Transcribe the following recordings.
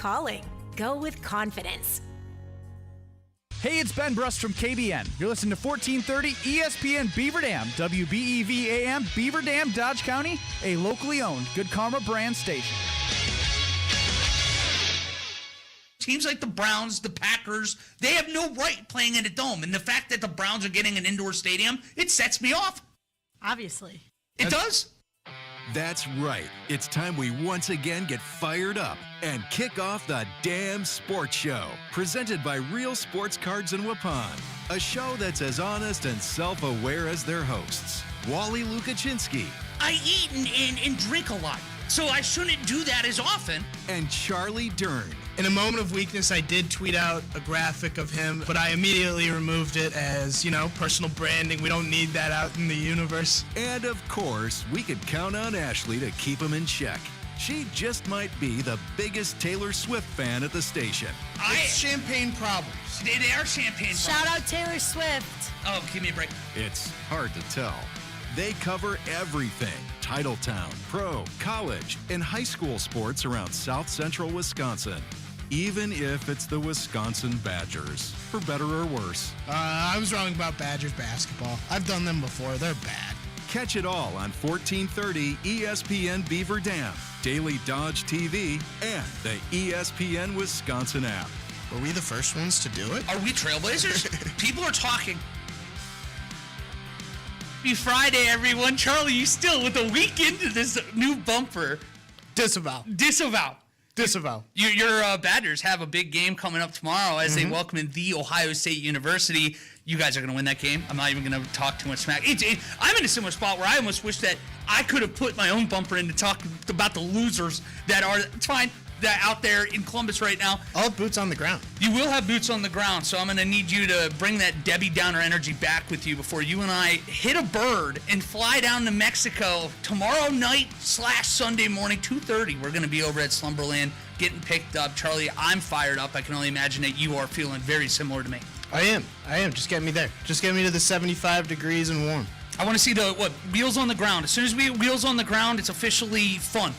calling. Go with confidence. Hey, it's Ben Brust from KBN. You're listening to 1430 ESPN Beaver Dam, WBEV AM, Beaver Dam, Dodge County, a locally owned Good Karma brand station. Teams like the Browns, the Packers, they have no right playing in a dome. And the fact that the Browns are getting an indoor stadium, it sets me off. Obviously. It does? That's right. It's time we once again get fired up and kick off the Damn Sports Show, presented by Real Sports Cards in Waupun. A show that's as honest and self-aware as their hosts, Wally Lukaczynski. I eat and drink a lot, so I shouldn't do that as often. And Charlie Dern. In a moment of weakness, I did tweet out a graphic of him, but I immediately removed it as, personal branding. We don't need that out in the universe. And of course, we could count on Ashley to keep him in check. She just might be the biggest Taylor Swift fan at the station. It's champagne problems. They are champagne problems. Shout out Taylor Swift. Oh, give me a break. It's hard to tell. They cover everything. Titletown, pro, college, and high school sports around South Central Wisconsin. Even if it's the Wisconsin Badgers, for better or worse. I was wrong about Badgers basketball. I've done them before. They're bad. Catch it all on 1430 ESPN Beaver Dam, Daily Dodge TV, and the ESPN Wisconsin app. Were we the first ones to do it? Are we trailblazers? People are talking. Happy Friday, everyone. Charlie, you still with a week into this new bumper. Disavow. Your Badgers have a big game coming up tomorrow as they welcome in the Ohio State University. You guys are going to win that game. I'm not even going to talk too much smack. I'm in a similar spot where I almost wish that I could have put my own bumper in to talk about the losers that are, it's fine, that out there in Columbus right now. I'll have boots on the ground. You will have boots on the ground, so I'm going to need you to bring that Debbie Downer energy back with you before you and I hit a bird and fly down to Mexico tomorrow night / Sunday morning, 2:30. We're going to be over at Slumberland getting picked up. Charlie, I'm fired up. I can only imagine that you are feeling very similar to me. I am. Just get me there. Just get me to the 75 degrees and warm. I want to see wheels on the ground. As soon as we wheels on the ground, it's officially fun.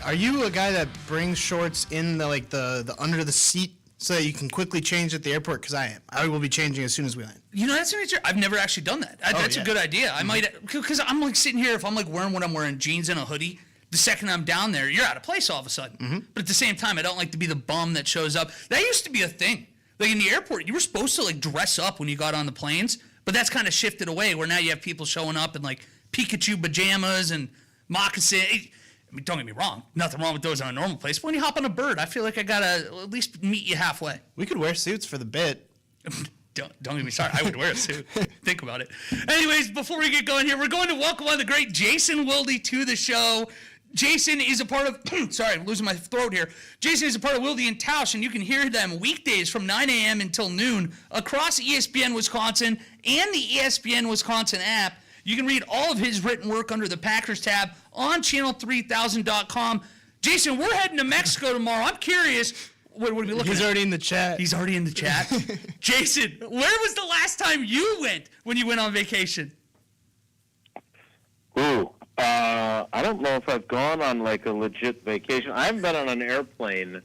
Are you a guy that brings shorts in the under the seat so that you can quickly change at the airport? Because I am. I will be changing as soon as we land. That's I've never actually done that. That's a good idea. I might, because I'm sitting here, if I'm wearing what I'm wearing, jeans and a hoodie, the second I'm down there, you're out of place all of a sudden. But at the same time, I don't like to be the bum that shows up. That used to be a thing. In the airport, you were supposed to dress up when you got on the planes, but that's kind of shifted away where now you have people showing up in Pikachu pajamas and moccasins. I mean, don't get me wrong, nothing wrong with those on a normal place. But when you hop on a bird, I feel like I gotta at least meet you halfway. We could wear suits for the bit. Don't get me started. I would wear a suit. Think about it. Anyways, before we get going here, we're going to welcome on the great Jason Wilde to the show. Jason is a part of, sorry, I'm losing my throat here. Jason is a part of Wilde and Tausch, and you can hear them weekdays from 9 a.m. until noon across ESPN Wisconsin and the ESPN Wisconsin app. You can read all of his written work under the Packers tab on channel3000.com. Jason, we're heading to Mexico tomorrow. I'm curious, what are we looking at? He's already in the chat. He's already in the chat. Jason, where was the last time you went when you went on vacation? Ooh. I don't know if I've gone on a legit vacation. I haven't been on an airplane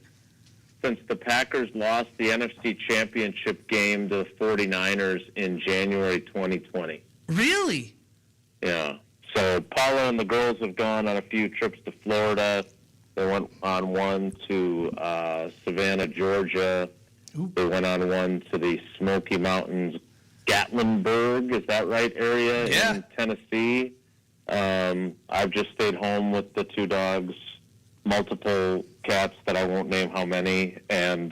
since the Packers lost the NFC Championship game to the 49ers in January 2020. Really? Yeah. So Paula and the girls have gone on a few trips to Florida. They went on one to Savannah, Georgia. Ooh. They went on one to the Smoky Mountains, Gatlinburg, is that right, area in Tennessee. I've just stayed home with the two dogs, multiple cats that I won't name how many, and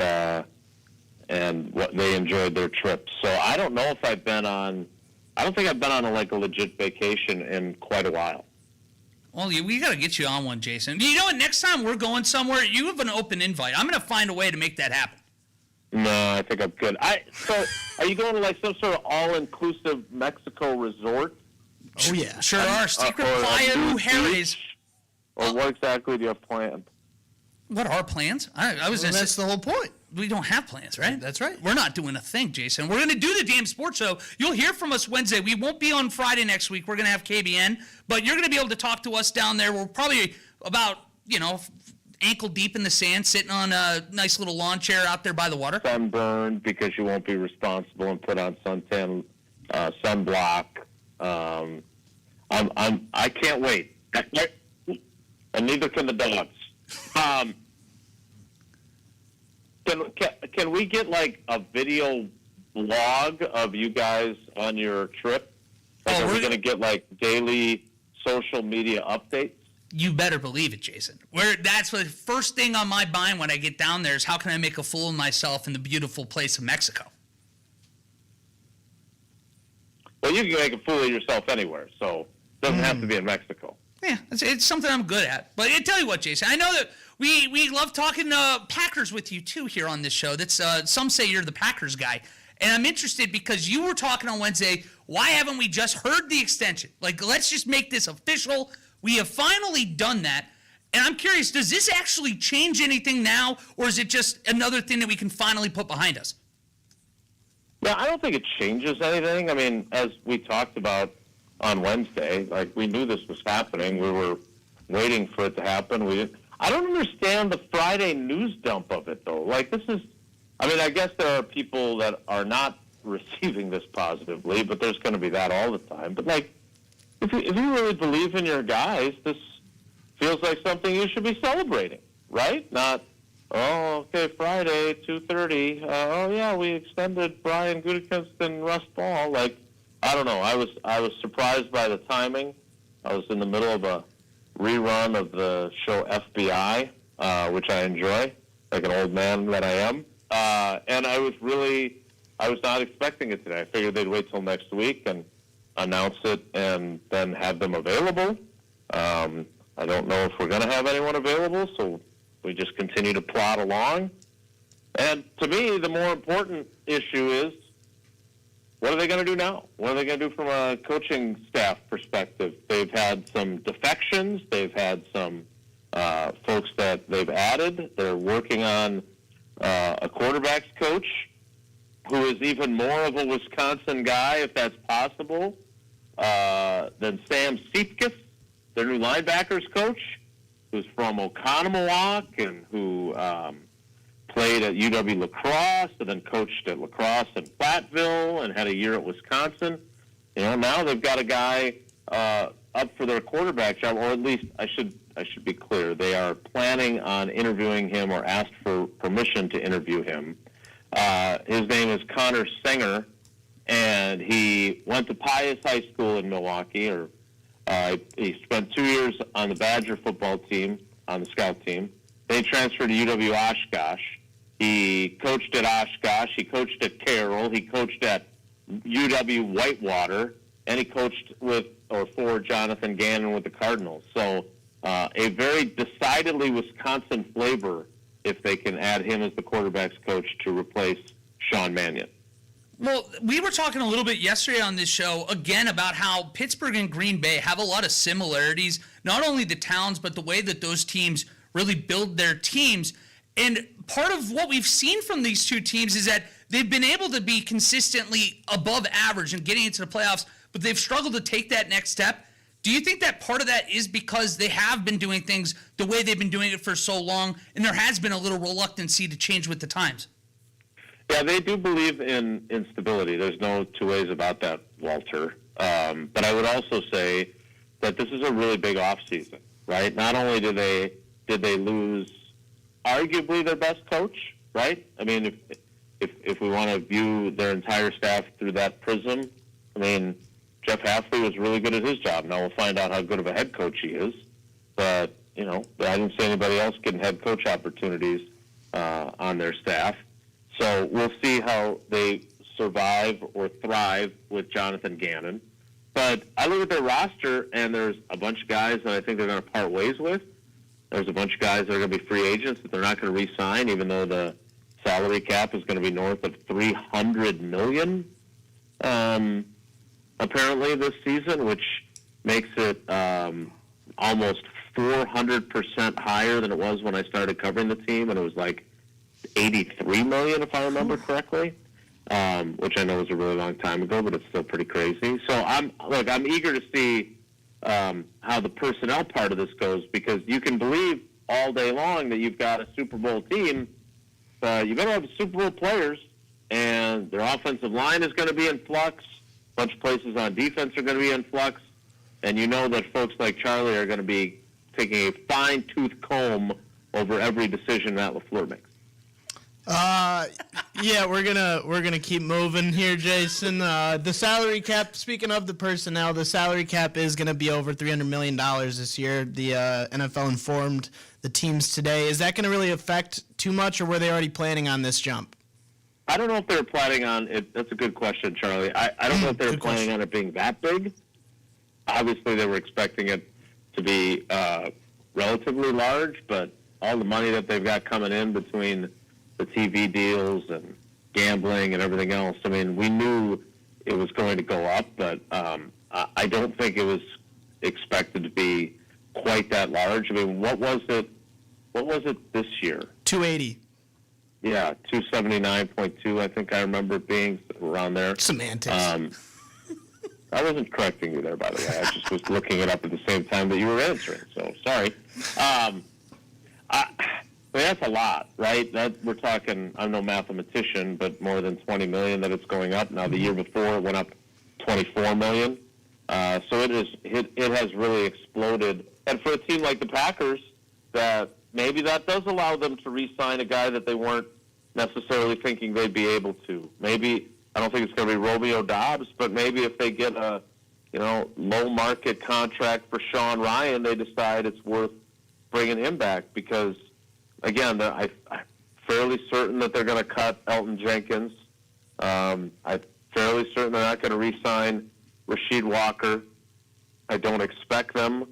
what they enjoyed their trip. So I don't know if I don't think I've been on a legit vacation in quite a while. Well, we got to get you on one, Jason. You know what? Next time we're going somewhere, you have an open invite. I'm going to find a way to make that happen. No, I think I'm good. So are you going to some sort of all-inclusive Mexico resort? Oh, yeah. Sure are. Secret Playa Mujeres. Or what exactly do you have planned? What are plans? That's the whole point. We don't have plans, right? That's right. We're not doing a thing, Jason. We're going to do the damn sports show. You'll hear from us Wednesday. We won't be on Friday next week. We're going to have KBN. But you're going to be able to talk to us down there. We're probably about, ankle deep in the sand, sitting on a nice little lawn chair out there by the water? Sunburned because you won't be responsible and put on suntan, sunblock. I can't wait. And neither can the dogs. Can we get like a video blog of you guys on your trip? Like, are we going to get like daily social media updates? You better believe it, Jason. That's the first thing on my mind when I get down there is how can I make a fool of myself in the beautiful place of Mexico? Well, you can make a fool of yourself anywhere, so it doesn't have to be in Mexico. Yeah, it's something I'm good at. But I tell you what, Jason, I know that we love talking Packers with you too here on this show. That's some say you're the Packers guy, and I'm interested because you were talking on Wednesday. Why haven't we just heard the extension? Like, let's just make this official. We have finally done that, and I'm curious, does this actually change anything now, or is it just another thing that we can finally put behind us? Yeah, I don't think it changes anything. I mean, as we talked about on Wednesday, like, we knew this was happening. We were waiting for it to happen. I don't understand the Friday news dump of it, though. Like, this is, I mean, I guess there are people that are not receiving this positively, but there's going to be that all the time. But, like, if you really believe in your guys, this feels like something you should be celebrating, right? Not, oh, okay, Friday, 2:30. Oh, yeah, we extended Brian Gutey and Russ Ball. Like, I don't know. I was surprised by the timing. I was in the middle of a rerun of the show FBI, which I enjoy, like an old man that I am. And I was not expecting it today. I figured they'd wait till next week and announce it and then have them available. I don't know if we're going to have anyone available, so we just continue to plod along. And to me, the more important issue is, what are they going to do now? What are they going to do from a coaching staff perspective? They've had some defections. They've had some folks that they've added. They're working on a quarterbacks coach who is even more of a Wisconsin guy, if that's possible, than Sam Siepkes, their new linebackers coach, who's from Oconomowoc and who played at UW La Crosse and then coached at La Crosse and Platteville and had a year at Wisconsin. You know, now they've got a guy up for their quarterback job, or at least I should be clear. They are planning on interviewing him or asked for permission to interview him. His name is Connor Singer, and he went to Pius High School in Milwaukee, or he spent 2 years on the Badger football team, on the scout team. Then he transferred to UW Oshkosh. He coached at Oshkosh. He coached at Carroll. He coached at UW Whitewater. And he coached with or for Jonathan Gannon with the Cardinals. So a very decidedly Wisconsin flavor if they can add him as the quarterback's coach to replace Sean Mannion. Well, we were talking a little bit yesterday on this show, again, about how Pittsburgh and Green Bay have a lot of similarities, not only the towns, but the way that those teams really build their teams. And part of what we've seen from these two teams is that they've been able to be consistently above average and getting into the playoffs, but they've struggled to take that next step. Do you think that part of that is because they have been doing things the way they've been doing it for so long, and there has been a little reluctancy to change with the times? Yeah, they do believe in stability. There's no two ways about that, Walter. But I would also say that this is a really big offseason, right? Not only did they lose arguably their best coach, right? I mean, if we want to view their entire staff through that prism, I mean, Jeff Hafley was really good at his job. Now we'll find out how good of a head coach he is. But, you know, I didn't see anybody else getting head coach opportunities on their staff. So we'll see how they survive or thrive with Jonathan Gannon. But I look at their roster, and there's a bunch of guys that I think they're going to part ways with. There's a bunch of guys that are going to be free agents that they're not going to re-sign, even though the salary cap is going to be north of $300 million, apparently, this season, which makes it almost 400% higher than it was when I started covering the team, and it was like $83 million, if I remember correctly, which I know was a really long time ago, but it's still pretty crazy. So I'm eager to see how the personnel part of this goes, because you can believe all day long that you've got a Super Bowl team. You better have Super Bowl players, and their offensive line is going to be in flux. A bunch of places on defense are going to be in flux. And you know that folks like Charlie are going to be taking a fine-tooth comb over every decision that LaFleur makes. Yeah, we're gonna keep moving here, Jason. The salary cap. Speaking of the personnel, the salary cap is gonna be over $300 million this year. The NFL informed the teams today. Is that gonna really affect too much, or were they already planning on this jump? I don't know if they were planning on it. That's a good question, Charlie. I don't know if they were planning on it being that big. Obviously, they were expecting it to be relatively large, but all the money that they've got coming in between the TV deals and gambling and everything else, I mean, we knew it was going to go up, but I don't think it was expected to be quite that large. I mean, what was it this year? 280. Yeah, 279.2. I think I remember it being around there. Semantics. I wasn't correcting you there, by the way. I just was looking it up at the same time that you were answering. So sorry. I mean, that's a lot, right? That we're talking. I'm no mathematician, but more than $20 million that it's going up. Now the year before it went up $24 million. So it has really exploded. And for a team like the Packers, that maybe that does allow them to re-sign a guy that they weren't necessarily thinking they'd be able to. Maybe. I don't think it's going to be Romeo Doubs, but maybe if they get a, low market contract for Sean Ryan, they decide it's worth bringing him back because, again, I'm fairly certain that they're going to cut Elton Jenkins. I'm fairly certain they're not going to re-sign Rasheed Walker. I don't expect them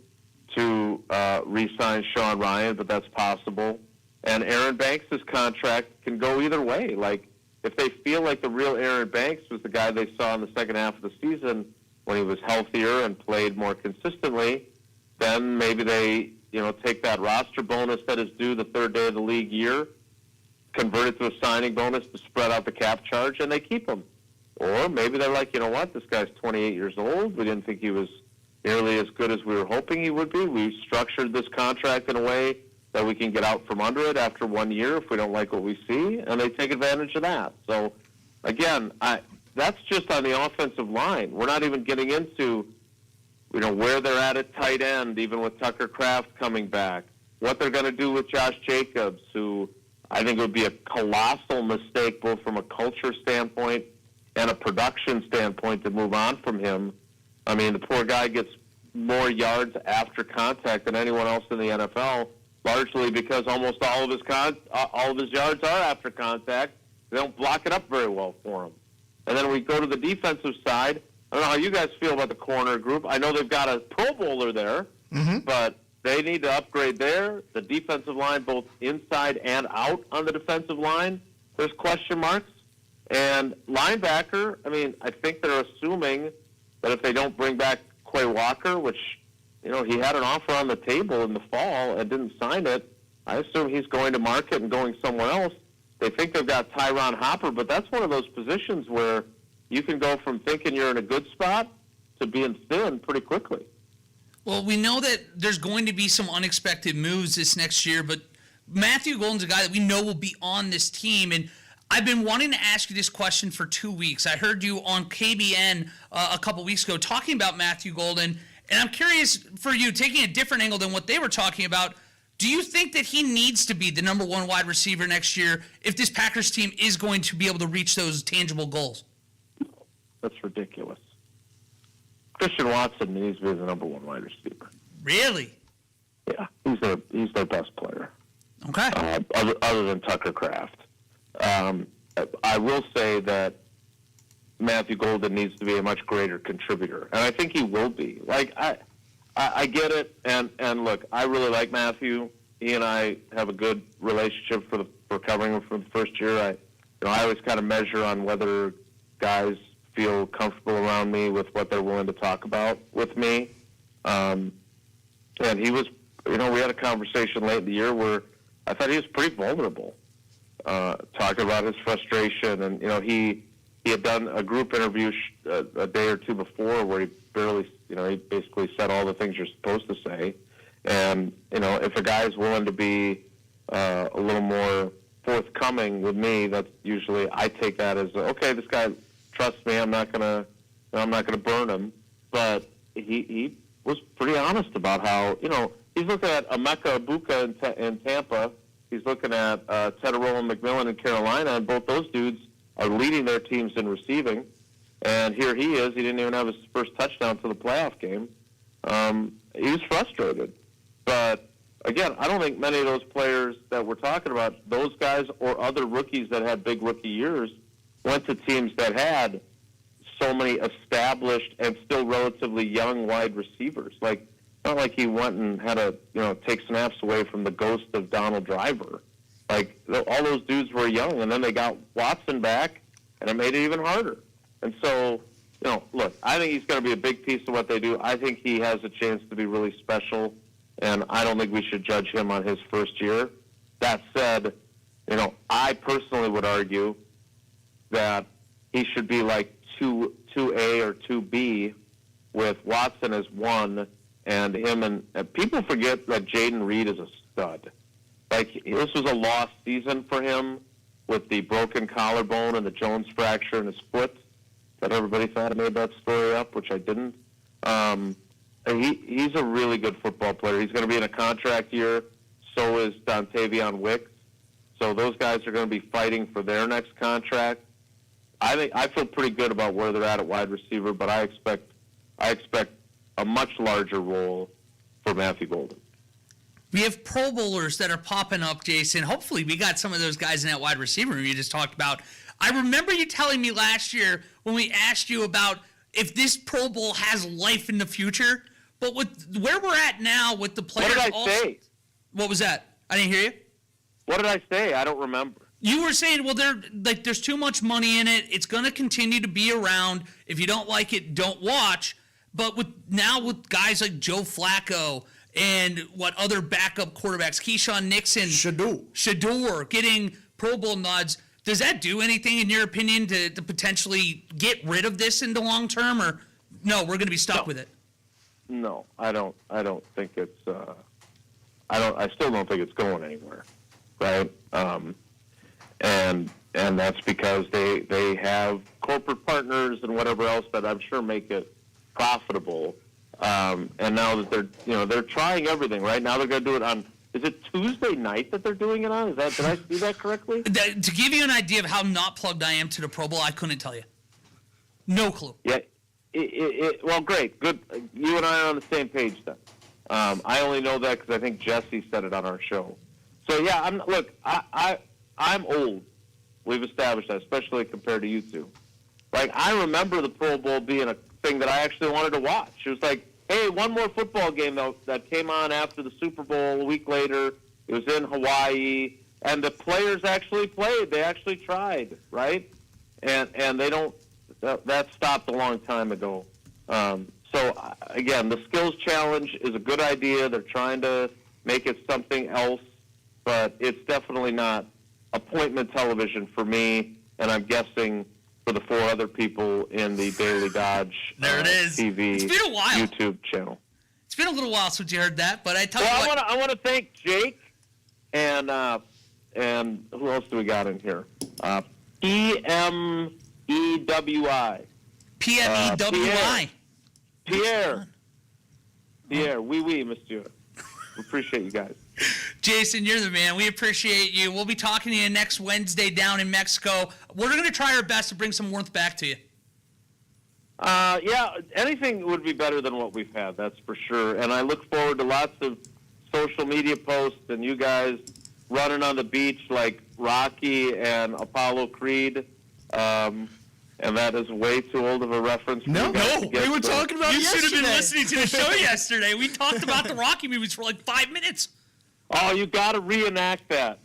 to re-sign Sean Ryan, but that's possible. And Aaron Banks' contract can go either way. Like, if they feel like the real Aaron Banks was the guy they saw in the second half of the season when he was healthier and played more consistently, then maybe they, take that roster bonus that is due the third day of the league year, convert it to a signing bonus to spread out the cap charge, and they keep him. Or maybe they're like, you know what, this guy's 28 years old. We didn't think he was nearly as good as we were hoping he would be. We structured this contract in a way that we can get out from under it after 1 year if we don't like what we see, and they take advantage of that. So, again, that's just on the offensive line. We're not even getting into, where they're at tight end, even with Tucker Kraft coming back, what they're going to do with Josh Jacobs, who I think would be a colossal mistake both from a culture standpoint and a production standpoint to move on from him. I mean, the poor guy gets more yards after contact than anyone else in the NFL, largely because almost all of his yards are after contact. They don't block it up very well for him. And then we go to the defensive side. I don't know how you guys feel about the corner group. I know they've got a Pro Bowler there, but they need to upgrade there. The defensive line, both inside and out on the defensive line, there's question marks. And linebacker, I mean, I think they're assuming that if they don't bring back Quay Walker, which he had an offer on the table in the fall and didn't sign it. I assume he's going to market and going somewhere else. They think they've got Tyron Hopper, but that's one of those positions where you can go from thinking you're in a good spot to being thin pretty quickly. Well, we know that there's going to be some unexpected moves this next year, but Matthew Golden's a guy that we know will be on this team, and I've been wanting to ask you this question for 2 weeks. I heard you on KBN a couple weeks ago talking about Matthew Golden. And I'm curious for you, taking a different angle than what they were talking about, do you think that he needs to be the number one wide receiver next year if this Packers team is going to be able to reach those tangible goals? That's ridiculous. Christian Watson needs to be the number one wide receiver. Really? Yeah, he's their best player. Okay. Other than Tucker Kraft. I will say that Matthew Golden needs to be a much greater contributor, and I think he will be. Like, I get it, and look, I really like Matthew. He and I have a good relationship for covering him from the first year. I always kind of measure on whether guys feel comfortable around me with what they're willing to talk about with me. And he was, we had a conversation late in the year where I thought he was pretty vulnerable, talking about his frustration, and he had done a group interview a day or two before where he barely, he basically said all the things you're supposed to say. And, if a guy's willing to be a little more forthcoming with me, that's usually, I take that as, okay, this guy trusts me. I'm not gonna burn him. But he was pretty honest about how, he's looking at Emeka Ibuka in Tampa. He's looking at Tedorola McMillan in Carolina, and both those dudes are leading their teams in receiving. And here he is. He didn't even have his first touchdown to the playoff game. He was frustrated. But, again, I don't think many of those players that we're talking about, those guys or other rookies that had big rookie years, went to teams that had so many established and still relatively young wide receivers. Like, not like he went and had to, take snaps away from the ghost of Donald Driver. Like, all those dudes were young, and then they got Watson back, and it made it even harder. And so, look, I think he's going to be a big piece of what they do. I think he has a chance to be really special, and I don't think we should judge him on his first year. That said, I personally would argue that he should be like 2A or 2B with Watson as 1, and him and people forget that Jaden Reed is a stud. Like, this was a lost season for him with the broken collarbone and the Jones fracture in his foot. That everybody thought I made that story up, which I didn't. And he's a really good football player. He's going to be in a contract year. So is Dontavion Wicks. So those guys are going to be fighting for their next contract. I feel pretty good about where they're at wide receiver, but I expect a much larger role for Matthew Golden. We have Pro Bowlers that are popping up, Jason. Hopefully we got some of those guys in that wide receiver you just talked about. I remember you telling me last year when we asked you about if this Pro Bowl has life in the future, but with where we're at now with the players. What did I say? What was that? I didn't hear you. What did I say? I don't remember. You were saying, well, there's too much money in it. It's going to continue to be around. If you don't like it, don't watch. But with guys like Joe Flacco and what other backup quarterbacks, Keyshawn Nixon, Shador getting Pro Bowl nods, does that do anything, in your opinion, to potentially get rid of this in the long term, or no, we're going to be stuck with it? No, I don't think it's. I still don't think it's going anywhere, right? And that's because they have corporate partners and whatever else that I'm sure make it profitable. And now that they're trying everything, right? Now they're going to do it on. Is it Tuesday night that they're doing it on? Did I see that correctly? To give you an idea of how not plugged I am to the Pro Bowl, I couldn't tell you. No clue. Yeah. Well, great. Good. You and I are on the same page then. I only know that because I think Jesse said it on our show. So yeah, I'm old. We've established that, especially compared to you two. Like, I remember the Pro Bowl being a thing that I actually wanted to watch. It was like, hey, one more football game that came on after the Super Bowl a week later. It was in Hawaii, and the players actually played. They actually tried, right? And they don't. That stopped a long time ago. So again, the skills challenge is a good idea. They're trying to make it something else, but it's definitely not appointment television for me, and I'm guessing for the 4 other people in the Daily Dodge there it is. TV it's been a while. YouTube channel. It's been a little while since you heard that, but I tell you what. I want to thank Jake and who else do we got in here? PMEWI. PMEWI. Pierre, oui, monsieur. We appreciate you guys. Jason, you're the man. We appreciate you. We'll be talking to you next Wednesday down in Mexico. We're going to try our best to bring some warmth back to you. Yeah, anything would be better than what we've had, that's for sure. And I look forward to lots of social media posts and you guys running on the beach like Rocky and Apollo Creed. And that is way too old of a reference for you guys to get we were talking about You yesterday. should have been listening to the show yesterday. We talked about the Rocky movies for like 5 minutes. Oh, you got to reenact that.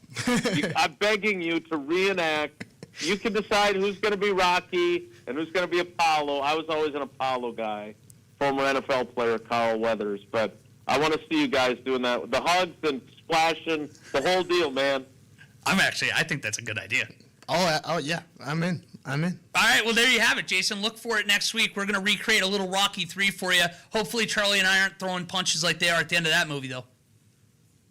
I'm begging you to reenact. You can decide who's going to be Rocky and who's going to be Apollo. I was always an Apollo guy, former NFL player Carl Weathers. But I want to see you guys doing that. The hugs and splashing, the whole deal, man. I think that's a good idea. Oh yeah, I'm in. All right, well, there you have it, Jason. Look for it next week. We're going to recreate a little Rocky 3 for you. Hopefully Charlie and I aren't throwing punches like they are at the end of that movie, though.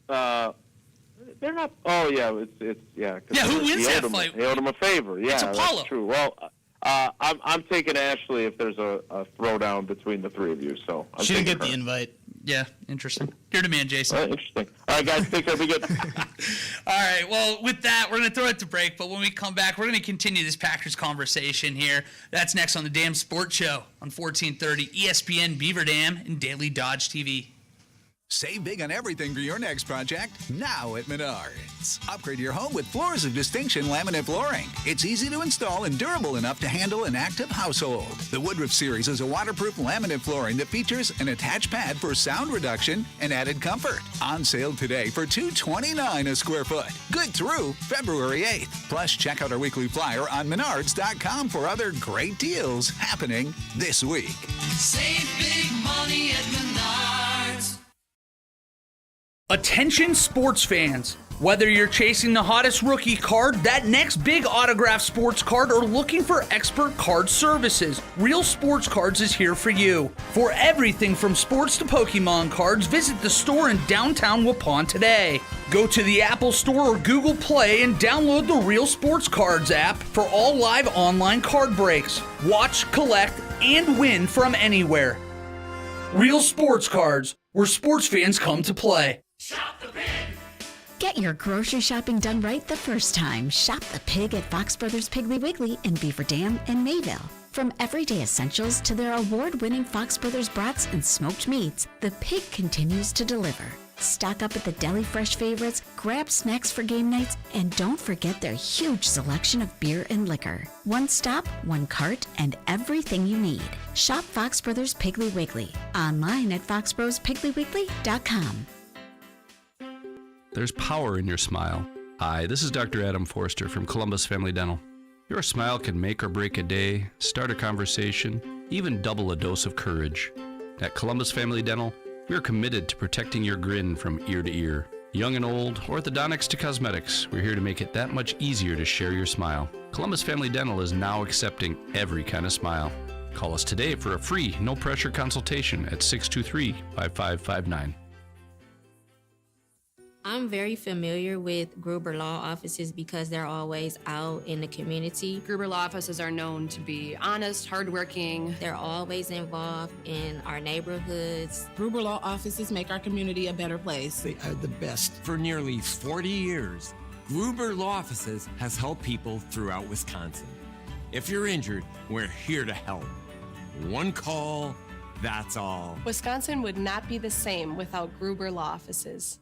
They're not. Oh yeah, it's yeah. Yeah, who wins that fight? He owed him a favor. Yeah, It's Apollo. That's true. Well, I'm taking Ashley if there's a throwdown between the three of you. So She didn't get her. the invite. Yeah, interesting. You're the man, Jason. Interesting. All right, guys, take care. Be good. All right, well, with that, we're going to throw it to break, but when we come back, we're going to continue this Packers conversation here. That's next on the Damn Sports Show on 1430 ESPN Beaver Dam and Daily Dodge TV. Save big on everything for your next project now at Menards. Upgrade your home with Floors of Distinction laminate flooring. It's easy to install and durable enough to handle an active household. The Woodruff Series is a waterproof laminate flooring that features an attached pad for sound reduction and added comfort. On sale today for $229 a square foot. Good through February 8th. Plus, check out our weekly flyer on Menards.com for other great deals happening this week. Save big money at Menards. Attention sports fans. Whether you're chasing the hottest rookie card, that next big autographed sports card, or looking for expert card services, Real Sports Cards is here for you. For everything from sports to Pokemon cards, visit the store in downtown Waupun today. Go to the Apple Store or Google Play and download the Real Sports Cards app for all live online card breaks. Watch, collect, and win from anywhere. Real Sports Cards, where sports fans come to play. Shop the pig. Get your grocery shopping done right the first time. Shop the pig at Fox Brothers Piggly Wiggly in Beaver Dam and Mayville. From everyday essentials to their award-winning Fox Brothers brats and smoked meats, the pig continues to deliver. Stock up at the deli fresh favorites, grab snacks for game nights, and don't forget their huge selection of beer and liquor. One stop, one cart, and everything you need. Shop Fox Brothers Piggly Wiggly. Online at foxbrospigglywigly.com. There's power in your smile. Hi, this is Dr. Adam Forster from Columbus Family Dental. Your smile can make or break a day, start a conversation, even double a dose of courage. At Columbus Family Dental, we are committed to protecting your grin from ear to ear. Young and old, orthodontics to cosmetics, we're here to make it that much easier to share your smile. Columbus Family Dental is now accepting every kind of smile. Call us today for a free, no-pressure consultation at 623-5559. I'm very familiar with Gruber Law offices because they're always out in the community. Gruber Law offices are known to be honest, hardworking. They're always involved in our neighborhoods. Gruber Law offices make our community a better place. They are the best. For nearly 40 years, Gruber Law offices has helped people throughout Wisconsin. If you're injured, we're here to help. One call, that's all. Wisconsin would not be the same without Gruber Law offices.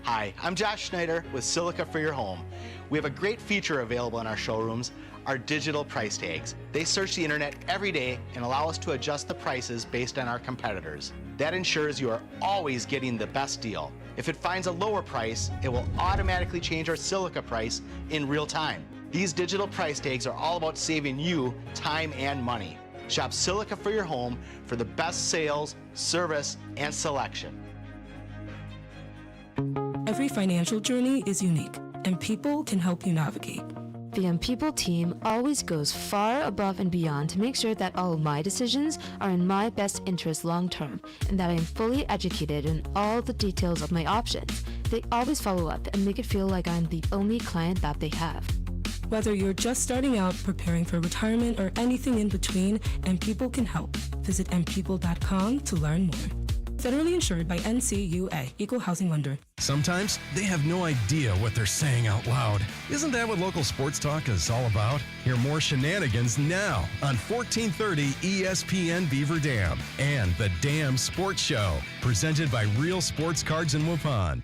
Hi, I'm Josh Schneider with Silica for Your Home. We have a great feature available in our showrooms, our digital price tags. They search the internet every day and allow us to adjust the prices based on our competitors. That ensures you are always getting the best deal. If it finds a lower price, it will automatically change our Silica price in real time. These digital price tags are all about saving you time and money. Shop Silica for Your Home for the best sales, service, and selection. Every financial journey is unique, and People can help you navigate. The People team always goes far above and beyond to make sure that all of my decisions are in my best interest long term, and that I am fully educated in all the details of my options. They always follow up and make it feel like I'm the only client that they have. Whether you're just starting out, preparing for retirement, or anything in between, People can help. Visit mpeople.com to learn more. Federally insured by NCUA, Equal Housing Lender. Sometimes they have no idea what they're saying out loud. Isn't that what local sports talk is all about? Hear more shenanigans now on 1430 ESPN Beaver Dam and the Damn Sports Show, presented by Real Sports Cards in Waupun.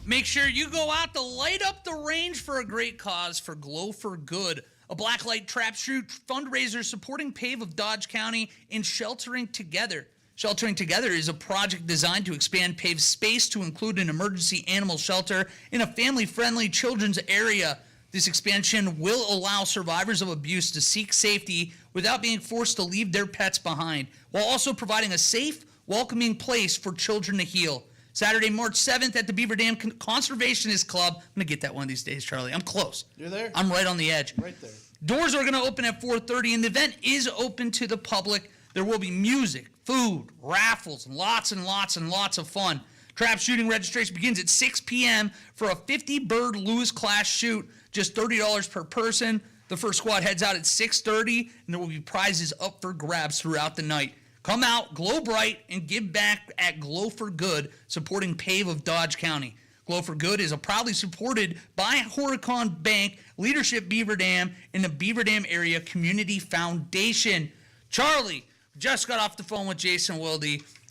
Make sure you go out to light up the range for a great cause for Glow for Good, a blacklight trap shoot fundraiser supporting PAVE of Dodge County and Sheltering Together. Sheltering Together is a project designed to expand PAVE's space to include an emergency animal shelter in a family-friendly children's area. This expansion will allow survivors of abuse to seek safety without being forced to leave their pets behind, while also providing a safe, welcoming place for children to heal. Saturday, March 7th at the Beaver Dam Conservationist Club. I'm going to get that one of these days, Charlie. I'm close. You're there? I'm right on the edge. Right there. Doors are going to open at 4:30, and the event is open to the public. There will be music, food, raffles, and lots of fun. Trap shooting registration begins at 6 p.m. for a 50-bird Lewis class shoot, just $30 per person. The first squad heads out at 6:30, and there will be prizes up for grabs throughout the night. Come out, glow bright, and give back at Glow for Good, supporting PAVE of Dodge County. Glow for Good is proudly supported by Horicon Bank, Leadership Beaver Dam, and the Beaver Dam Area Community Foundation. Charlie, just got off the phone with Jason Wilde.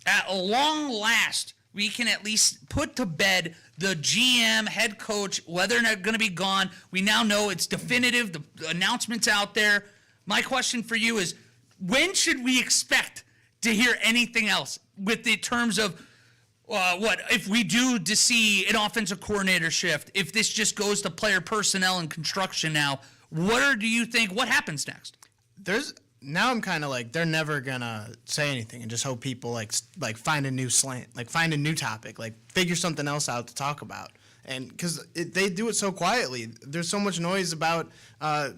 At long last, we can at least put to bed the GM, head coach, whether or not going to be gone. We now know it's definitive. The announcement's out there. My question for you is, when should we expect to hear anything else with the terms of what if we do to see an offensive coordinator shift, if this just goes to player personnel and construction now, do you think, what happens next? Now I'm kind of like, they're never gonna say anything and just hope people like find a new slant, like find a new topic, like figure something else out to talk about. And because they do it so quietly, there's so much noise about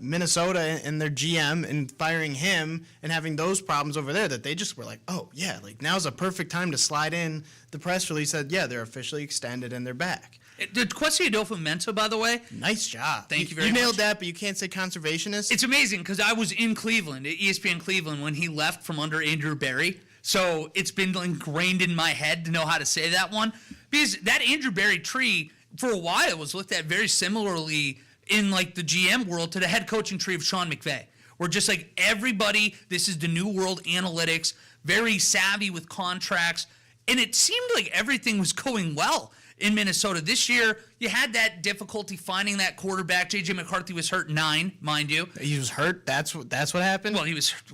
Minnesota and their GM and firing him and having those problems over there that they just were like, oh yeah, like now's a perfect time to slide in the press release that they're officially extended and they're back. Did Kwesi Adolfo-Mensah, by the way? Nice job. Thank you very much. You nailed that, but you can't say conservationist? It's amazing because I was in Cleveland, at ESPN Cleveland, when he left from under Andrew Berry. So it's been ingrained in my head to know how to say that one. Because that Andrew Berry tree, for a while, was looked at very similarly in like the GM world to the head coaching tree of Sean McVay. Where just like everybody, this is the new world analytics, very savvy with contracts. And it seemed like everything was going well in Minnesota. This year, you had that difficulty finding that quarterback. J.J. McCarthy was hurt 9, mind you. He was hurt? That's what happened? Well, he was hurt.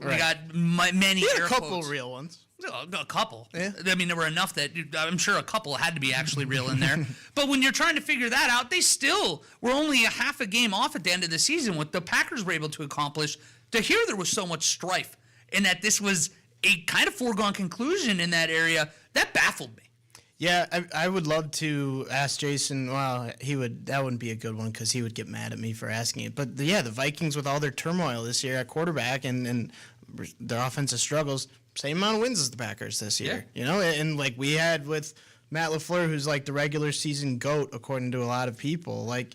Right. We got many He had air a couple quotes. real ones. A couple. Yeah. I mean, there were enough that I'm sure a couple had to be actually real in there. But when you're trying to figure that out, they still were only a half a game off at the end of the season. What the Packers were able to accomplish, to hear there was so much strife and that this was a kind of foregone conclusion in that area, that baffled me. Yeah, I would love to ask Jason. Well, that wouldn't be a good one because he would get mad at me for asking it. But the Vikings with all their turmoil this year at quarterback and their offensive struggles, same amount of wins as the Packers this year. Yeah. You know, and like we had with Matt LaFleur, who's like the regular season GOAT according to a lot of people. Like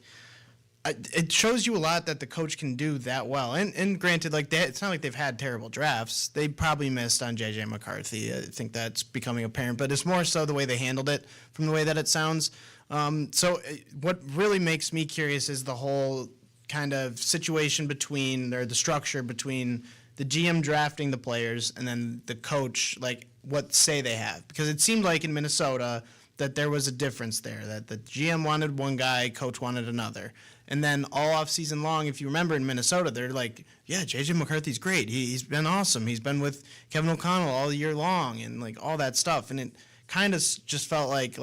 it shows you a lot that the coach can do that well. And granted, like it's not like they've had terrible drafts. They probably missed on J.J. McCarthy. I think that's becoming apparent. But it's more so the way they handled it from the way that it sounds. So what really makes me curious is the whole kind of situation the structure between the GM drafting the players and then the coach, like what say they have. Because it seemed like in Minnesota that there was a difference there, that the GM wanted one guy, coach wanted another. And then all off season long, if you remember in Minnesota, they're like, yeah, J.J. McCarthy's great. He's been awesome. He's been with Kevin O'Connell all year long and like all that stuff. And it kind of just felt like,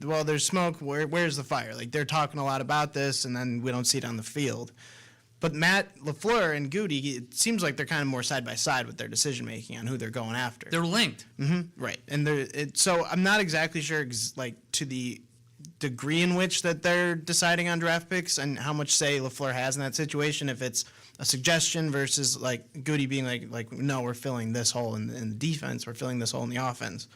well, there's smoke. Where's the fire? Like they're talking a lot about this and then we don't see it on the field. But Matt LaFleur and Gutey, it seems like they're kind of more side by side with their decision making on who they're going after. They're linked. Mm-hmm. Right. And so I'm not exactly sure like to the degree in which that they're deciding on draft picks and how much say LaFleur has in that situation, if it's a suggestion versus like Gutey being like no, we're filling this hole in the defense, we're filling this hole in the offense.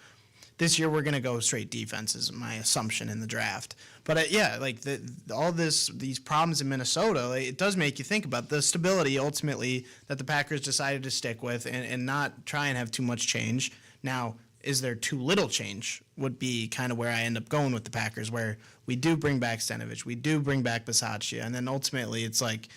This year we're going to go straight defense is my assumption in the draft. But these problems in Minnesota, it does make you think about the stability ultimately that the Packers decided to stick with and not try and have too much change. Now, is there too little change would be kind of where I end up going with the Packers, where we do bring back Stenavich, we do bring back Bisaccia, and then ultimately it's like,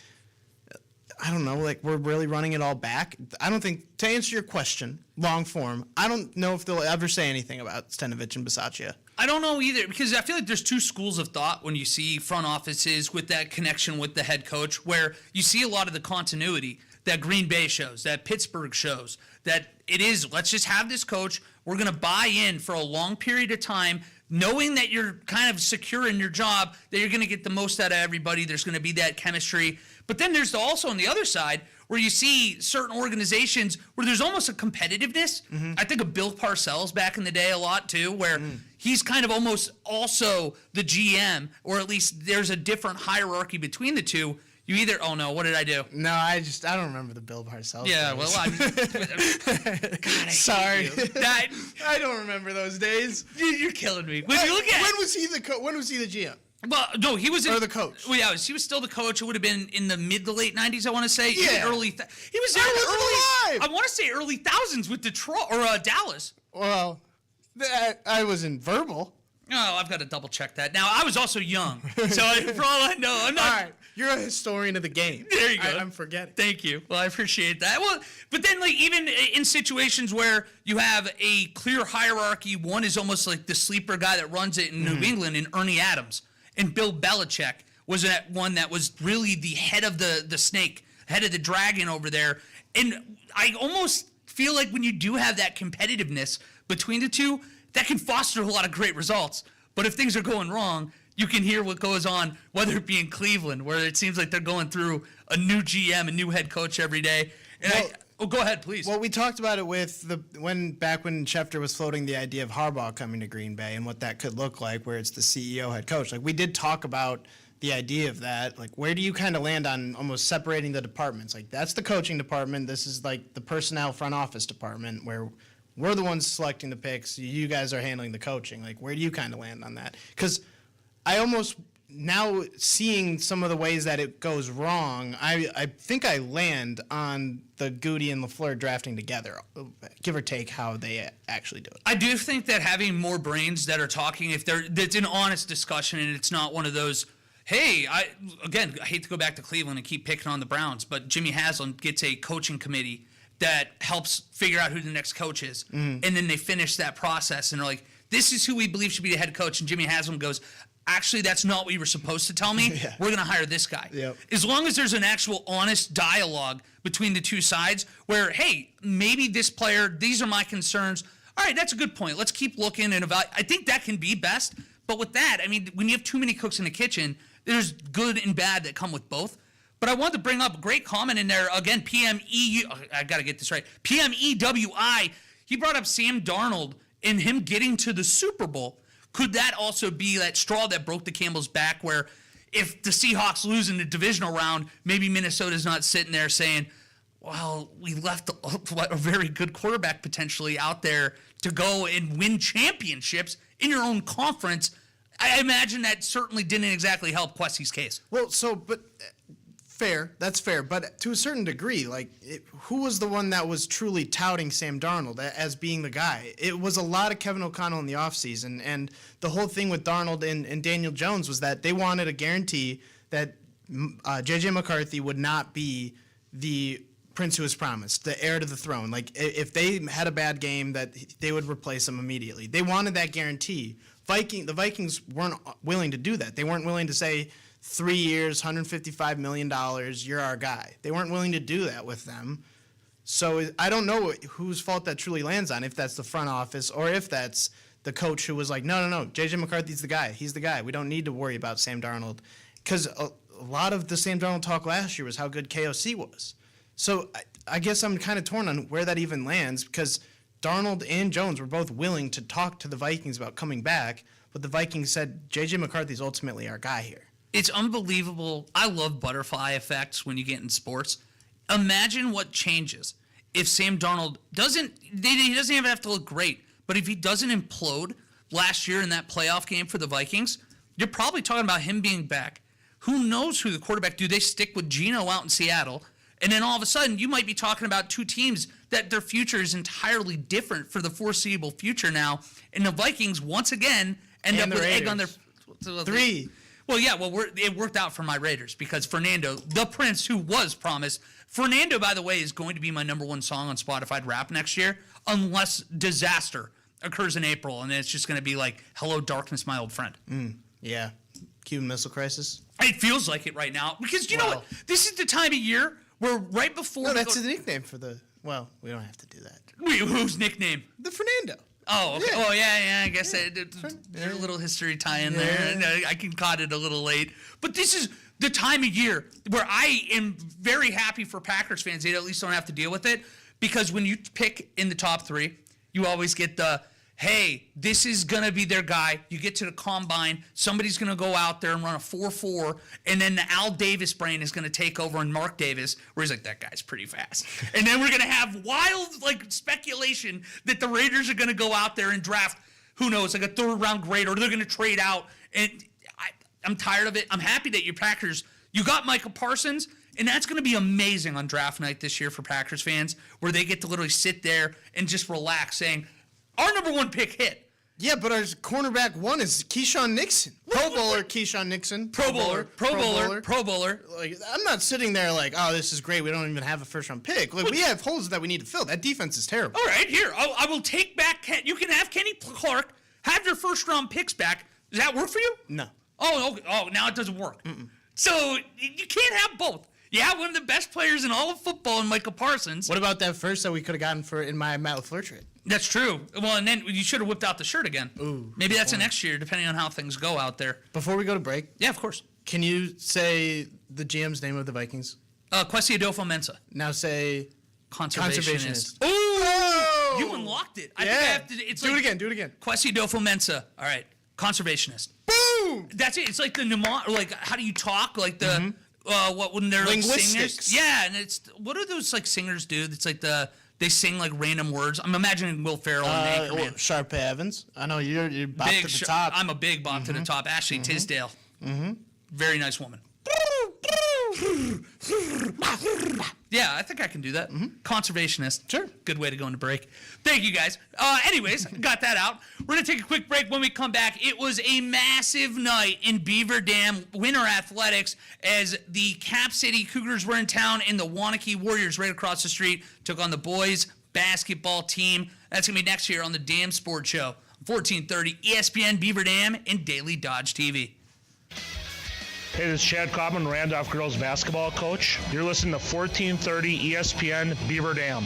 I don't know, like we're really running it all back. I don't think, to answer your question, long form, I don't know if they'll ever say anything about Stenavich and Bisaccia. I don't know either, because I feel like there's two schools of thought when you see front offices with that connection with the head coach, where you see a lot of the continuity that Green Bay shows, that Pittsburgh shows, that it is, let's just have this coach, we're going to buy in for a long period of time, knowing that you're kind of secure in your job, that you're going to get the most out of everybody, there's going to be that chemistry. But then there's also on the other side where you see certain organizations where there's almost a competitiveness. Mm-hmm. I think of Bill Parcells back in the day a lot too, where he's kind of almost also the GM, or at least there's a different hierarchy between the two. You either, oh no, what did I do? No, I don't remember the Bill Parcells. Yeah, days. well, God, Sorry. I don't remember those days. You're killing me. When you look at when was he the GM? Well, no, he was the coach. Well, yeah, he was still the coach. It would have been in the mid to late 90s, I want to say. Yeah. He was there early. I want to say early thousands with Detroit or Dallas. Well, I was in verbal. Oh, I've got to double check that. Now, I was also young, so for all I know, I'm not. All right, you're a historian of the game. There you go. I'm forgetting. Thank you. Well, I appreciate that. Well, but then, like, even in situations where you have a clear hierarchy, one is almost like the sleeper guy that runs it in New England, and Ernie Adams, and Bill Belichick was that one that was really the head of the snake, head of the dragon over there. And I almost feel like when you do have that competitiveness between the two, that can foster a lot of great results. But if things are going wrong, you can hear what goes on, whether it be in Cleveland, where it seems like they're going through a new GM, a new head coach every day. And go ahead, please. Well, we talked about it with back when Schefter was floating the idea of Harbaugh coming to Green Bay and what that could look like, where it's the CEO head coach. Like, we did talk about the idea of that. Like, where do you kind of land on almost separating the departments? Like, that's the coaching department. This is like the personnel front office department, where we're the ones selecting the picks. You guys are handling the coaching. Like, where do you kind of land on that? Because I almost, now seeing some of the ways that it goes wrong, I think I land on the Gutey and LaFleur drafting together, give or take how they actually do it. I do think that having more brains that are talking, it's an honest discussion and it's not one of those, hey, I hate to go back to Cleveland and keep picking on the Browns, but Jimmy Haslam gets a coaching committee that helps figure out who the next coach is. And then they finish that process and they're like, this is who we believe should be the head coach. And Jimmy Haslam goes, actually, that's not what you were supposed to tell me. We're going to hire this guy. Yep. As long as there's an actual honest dialogue between the two sides where, hey, maybe this player, these are my concerns. All right, that's a good point. Let's keep looking and evaluate. I think that can be best. But with that, I mean, when you have too many cooks in the kitchen, there's good and bad that come with both. But I wanted to bring up a great comment in there. Again, I got to get this right. PMEWI, he brought up Sam Darnold and him getting to the Super Bowl. Could that also be that straw that broke the camel's back where if the Seahawks lose in the divisional round, maybe Minnesota's not sitting there saying, well, we left a very good quarterback potentially out there to go and win championships in your own conference. I imagine that certainly didn't exactly help Quessie's case. Well, fair. That's fair. But to a certain degree, who was the one that was truly touting Sam Darnold as being the guy? It was a lot of Kevin O'Connell in the offseason. And the whole thing with Darnold and Daniel Jones was that they wanted a guarantee that J.J. McCarthy would not be the prince who was promised, the heir to the throne. Like, if they had a bad game, that they would replace him immediately. They wanted that guarantee. The Vikings weren't willing to do that. They weren't willing to say, 3 years, $155 million, you're our guy. They weren't willing to do that with them. So I don't know whose fault that truly lands on, if that's the front office or if that's the coach who was like, no, J.J. McCarthy's the guy. He's the guy. We don't need to worry about Sam Darnold. Because a lot of the Sam Darnold talk last year was how good KOC was. So I guess I'm kind of torn on where that even lands, because Darnold and Jones were both willing to talk to the Vikings about coming back, but the Vikings said, J.J. McCarthy's ultimately our guy here. It's unbelievable. I love butterfly effects when you get in sports. Imagine what changes if Sam Darnold he doesn't even have to look great, but if he doesn't implode last year in that playoff game for the Vikings, you're probably talking about him being back. Who knows who the quarterback, do they stick with Geno out in Seattle? And then all of a sudden, you might be talking about two teams that their future is entirely different for the foreseeable future now. And the Vikings, once again, end up with egg on their... 3. Well, yeah, it worked out for my Raiders because Fernando, the Prince, who was promised. Fernando, by the way, is going to be my #1 song on Spotify Rap next year, unless disaster occurs in April, and then it's just going to be like, hello, darkness, my old friend. Yeah. Cuban Missile Crisis? It feels like it right now because, you know what? This is the time of year where right before... No, that's the nickname for the... Well, we don't have to do that. Wait, whose nickname? The Fernando. Oh, okay. Yeah. Oh, yeah. I guess there's a little history tie in there. I caught it a little late. But this is the time of year where I am very happy for Packers fans. They at least don't have to deal with it. Because when you pick in the top 3, you always get the, hey, this is going to be their guy. You get to the combine, somebody's going to go out there and run a 4.4, and then the Al Davis brain is going to take over and Mark Davis, where he's like, that guy's pretty fast. And then we're going to have wild speculation that the Raiders are going to go out there and draft, who knows, like a third-round grade, or they're going to trade out. And I'm tired of it. I'm happy that your Packers, you got Michael Parsons, and that's going to be amazing on draft night this year for Packers fans, where they get to literally sit there and just relax saying, our number one pick hit. Yeah, but our cornerback one is Keyshawn Nixon. Pro Bowler Keyshawn Nixon. Pro Bowler. Like, I'm not sitting there like, oh, this is great. We don't even have a first-round pick. Like, we have holes that we need to fill. That defense is terrible. All right, here. I will take back you can have Kenny Clark, have your first-round picks back. Does that work for you? No. Oh, now it doesn't work. So you can't have both. You have one of the best players in all of football in Michael Parsons. What about that first that we could have gotten in my Matt LaFleur trade? That's true. Well, and then you should have whipped out the shirt again. Ooh. Maybe that's the next year, depending on how things go out there. Before we go to break. Yeah, of course. Can you say the GM's name of the Vikings? Kwesi Adolfo-Mensah. Now say conservationist. Oh! You unlocked it. I think I have to. It's do it again. Kwesi Adolfo-Mensah. All right. Conservationist. Boom! That's it. It's like the like how do you talk? Like the when they're like linguistics. singers. Yeah, and it's what do those like singers do? It's like they sing like random words. I'm imagining Will Ferrell and Anchorman. Sharpay Evans. I know you're bop to the top. I'm a big bop to the top. Ashley Tisdale. Very nice woman. Yeah, I think I can do that. Conservationist. Sure. Good way to go into break. Thank you, guys. Anyways, got that out. We're going to take a quick break. When we come back, it was a massive night in Beaver Dam Winter Athletics as the Cap City Cougars were in town and the Wanakee Warriors right across the street took on the boys basketball team. That's going to be next year on the Dam Sports Show. 1430 ESPN Beaver Dam and Daily Dodge TV. Hey, this is Chad Cobman, Randolph girls basketball coach. You're listening to 1430 ESPN Beaver Dam.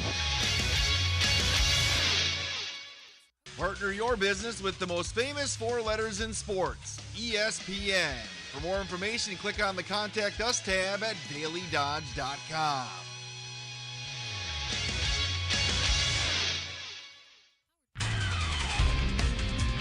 Partner your business with the most famous four letters in sports, ESPN. For more information, click on the Contact Us tab at dailydodge.com.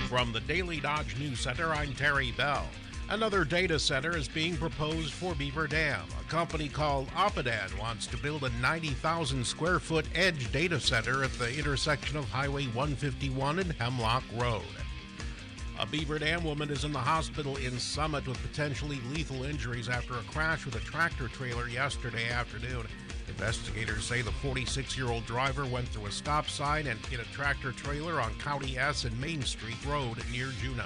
From the Daily Dodge News Center, I'm Terry Bell. Another data center is being proposed for Beaver Dam. A company called Oppidan wants to build a 90,000 square foot edge data center at the intersection of Highway 151 and Hemlock Road. A Beaver Dam woman is in the hospital in Summit with potentially lethal injuries after a crash with a tractor trailer yesterday afternoon. Investigators say the 46-year-old driver went through a stop sign and hit a tractor trailer on County S and Main Street Road near Juneau.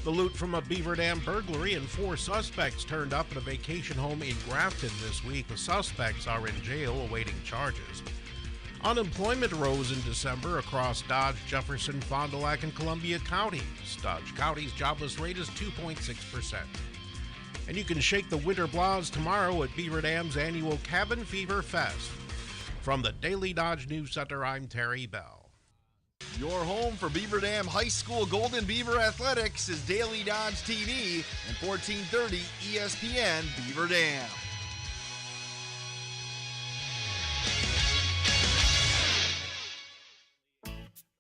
The loot from a Beaver Dam burglary and 4 suspects turned up at a vacation home in Grafton this week. The suspects are in jail awaiting charges. Unemployment rose in December across Dodge, Jefferson, Fond du Lac, and Columbia counties. Dodge County's jobless rate is 2.6%. And you can shake the winter blahs tomorrow at Beaver Dam's annual Cabin Fever Fest. From the Daily Dodge News Center, I'm Terry Bell. Your home for Beaver Dam High School Golden Beaver Athletics is Daily Dodge TV and 1430 ESPN Beaver Dam.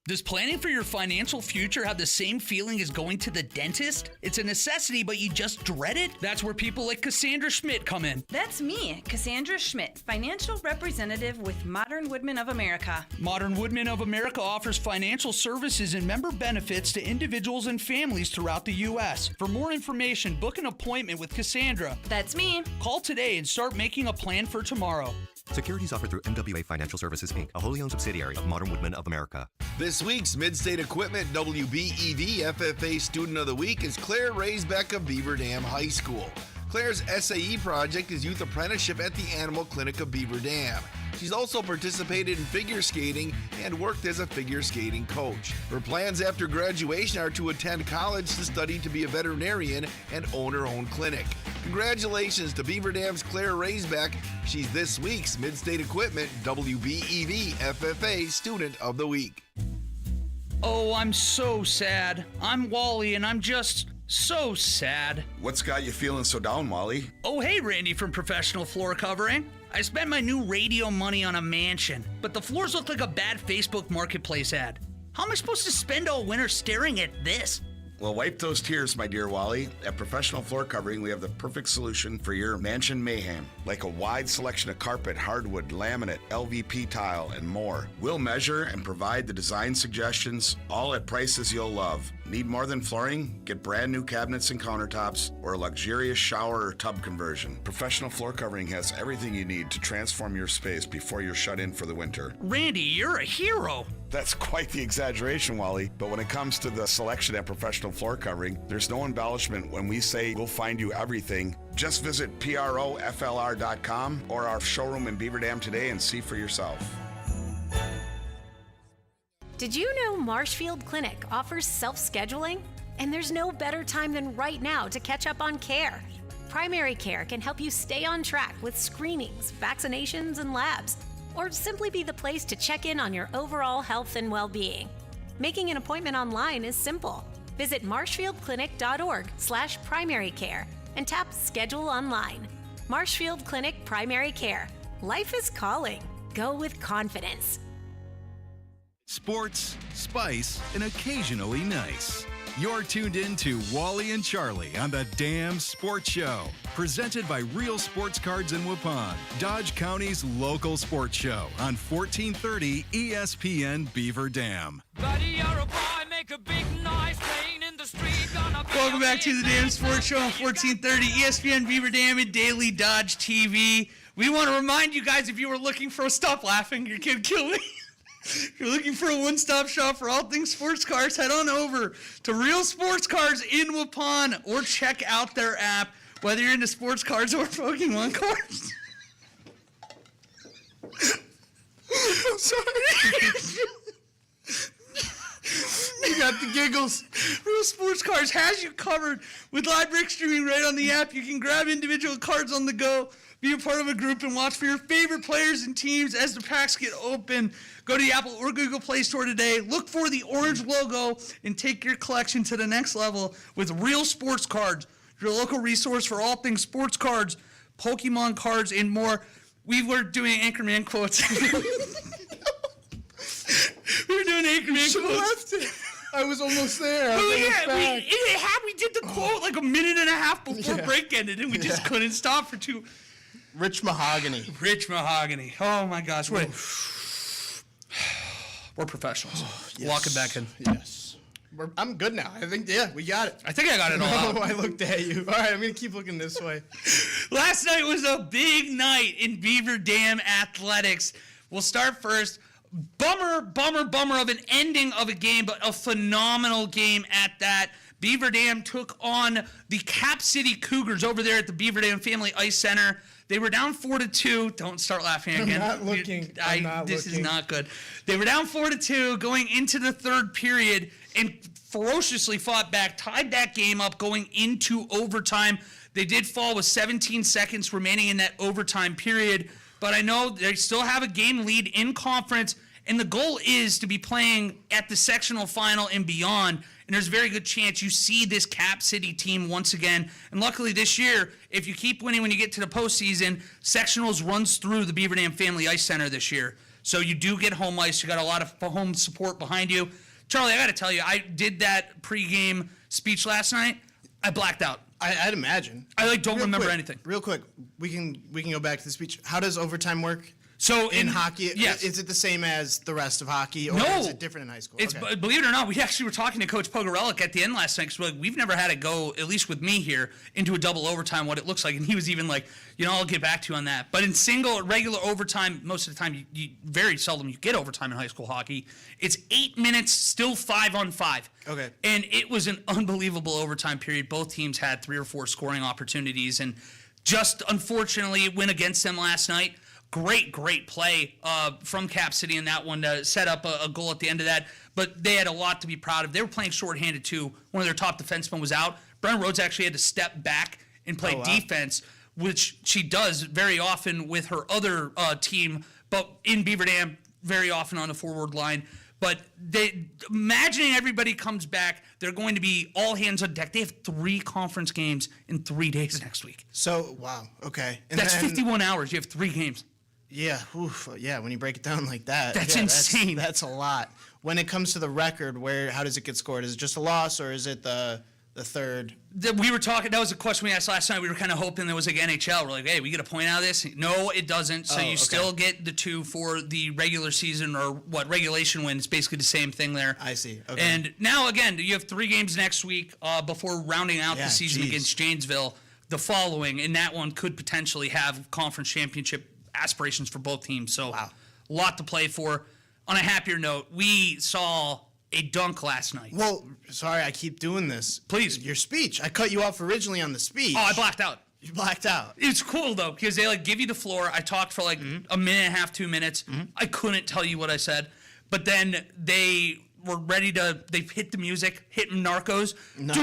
Does planning for your financial future have the same feeling as going to the dentist? It's a necessity, but you just dread it? That's where people like Cassandra Schmidt come in. That's me, Cassandra Schmidt, financial representative with Modern Woodmen of America. Modern Woodmen of America offers financial services and member benefits to individuals and families throughout the U.S. For more information, book an appointment with Cassandra. That's me. Call today and start making a plan for tomorrow. Securities offered through MWA Financial Services, Inc., a wholly owned subsidiary of Modern Woodmen of America. This week's Mid-State Equipment WBEV FFA Student of the Week is Claire Raisbeck of Beaver Dam High School. Claire's SAE project is youth apprenticeship at the Animal Clinic of Beaver Dam. She's also participated in figure skating and worked as a figure skating coach. Her plans after graduation are to attend college to study to be a veterinarian and own her own clinic. Congratulations to Beaver Dam's Claire Raisbeck. She's this week's Mid-State Equipment WBEV FFA Student of the Week. Oh, I'm so sad. I'm Wally, and I'm just so sad. What's got you feeling so down, Wally? Oh, hey, Randy from Professional Floor Covering. I spent my new radio money on a mansion, but the floors look like a bad Facebook Marketplace ad. How am I supposed to spend all winter staring at this? Well, wipe those tears, my dear Wally. At Professional Floor Covering, we have the perfect solution for your mansion mayhem. Like a wide selection of carpet, hardwood, laminate, LVP tile, and more. We'll measure and provide the design suggestions, all at prices you'll love. Need more than flooring? Get brand new cabinets and countertops or a luxurious shower or tub conversion. Professional Floor Covering has everything you need to transform your space before you're shut in for the winter. Randy, you're a hero. That's quite the exaggeration, Wally. But when it comes to the selection at Professional Floor Covering, there's no embellishment when we say we'll find you everything. Just visit PROFLR.com or our showroom in Beaver Dam today and see for yourself. Did you know Marshfield Clinic offers self-scheduling? And there's no better time than right now to catch up on care. Primary care can help you stay on track with screenings, vaccinations, and labs, or simply be the place to check in on your overall health and well-being. Making an appointment online is simple. Visit marshfieldclinic.org/primary care and tap Schedule Online. Marshfield Clinic Primary Care. Life is calling. Go with confidence. Sports, spice, and occasionally nice. You're tuned in to Wally and Charlie on the Damn Sports Show, presented by Real Sports Cards in Waupun, Dodge County's local sports show on 1430 ESPN Beaver Dam. Buddy, you're a boy, make a big noise, playing in the street, gonna be Welcome back to the Damn Sports Show on 1430 ESPN Beaver Dam and Daily Dodge TV. We want to remind you guys, if you were looking for stop laughing, your kid killed me. If you're looking for a one-stop shop for all things sports cars, head on over to Real Sports Cars in Waupun or check out their app, whether you're into sports cars or Pokemon cards. I'm sorry. You got the giggles. Real Sports Cars has you covered with live brick streaming right on the app. You can grab individual cards on the go, be a part of a group, and watch for your favorite players and teams as the packs get open. Go to the Apple or Google Play Store today. Look for the orange logo and take your collection to the next level with Real Sports Cards, your local resource for all things sports cards, Pokemon cards, and more. We were doing Anchorman quotes. We were doing Anchorman quotes. I was almost there. We did the quote like a minute and a half before break ended, and we just couldn't stop for two. Rich Mahogany. Rich Mahogany. Oh my gosh. We're professionals. Yes. Walking back in. Yes. I'm good now. I think, we got it. I think I got it all out. I looked at you. All right, I'm going to keep looking this way. Last night was a big night in Beaver Dam athletics. We'll start first. Bummer of an ending of a game, but a phenomenal game at that. Beaver Dam took on the Cap City Cougars over there at the Beaver Dam Family Ice Center. They were down 4-2. Don't start laughing again. I'm not looking. This is not good. They were down 4-2 going into the third period and ferociously fought back, tied that game up going into overtime. They did fall with 17 seconds remaining in that overtime period, but I know they still have a game lead in conference, and the goal is to be playing at the sectional final and beyond. And there's a very good chance you see this Cap City team once again. And luckily this year, if you keep winning when you get to the postseason, sectionals runs through the Beaver Dam Family Ice Center this year. So you do get home ice. You got a lot of home support behind you. Charlie, I got to tell you, I did that pregame speech last night. I blacked out. I'd imagine. I don't remember anything. Real quick, we can go back to the speech. How does overtime work? So in hockey, yes. Is it the same as the rest of hockey, or no, is it different in high school? It's believe it or not, we actually were talking to Coach Pogorelic at the end last night because we've never had it go, at least with me here, into a double overtime, what it looks like. And he was even like, I'll get back to you on that. But in regular overtime, most of the time, you very seldom you get overtime in high school hockey. It's 8 minutes, still 5-on-5. Okay. And it was an unbelievable overtime period. Both teams had 3 or 4 scoring opportunities, and just unfortunately went against them last night. Great play from Cap City in that one to set up a goal at the end of that. But they had a lot to be proud of. They were playing shorthanded, too. One of their top defensemen was out. Brenna Rhodes actually had to step back and play defense, which she does very often with her other team, but in Beaver Dam, very often on the forward line. But imagining everybody comes back, they're going to be all hands on deck. They have 3 conference games in 3 days next week. So, wow, okay. And that's 51 hours. You have 3 games. Yeah, when you break it down like that. That's insane. That's a lot. when it comes to the record, how does it get scored? Is it just a loss, or is it the third? We were talking, that was a question we asked last night. We were kind of hoping there was like NHL. We're like, hey, we get a point out of this? No, it doesn't. So you still get the 2 for the regular season, or what regulation win. It's basically the same thing there. I see. Okay. And now, again, you have 3 games next week before rounding out the season against Janesville the following, and that one could potentially have conference championship aspirations for both teams. So a lot to play for. On a happier note, we saw a dunk last night. Well, sorry, I keep doing this. Please. Your speech. I cut you off originally on the speech. Oh, I blacked out. You blacked out. It's cool, though, because they, give you the floor. I talked for, a minute and a half, 2 minutes. I couldn't tell you what I said. But then they were ready to, they hit the music, hitting Narcos. Nice.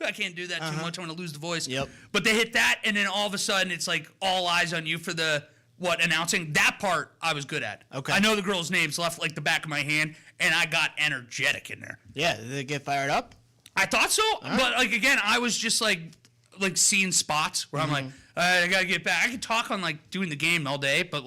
I can't do that too much. I'm going to lose the voice. Yep. But they hit that, and then all of a sudden, it's like all eyes on you for the, announcing. That part I was good at. Okay. I know the girls' names left the back of my hand, and I got energetic in there. Yeah, did they get fired up? I thought so, but again, I was just like seeing spots where I'm like, I gotta get back. I could talk on doing the game all day, but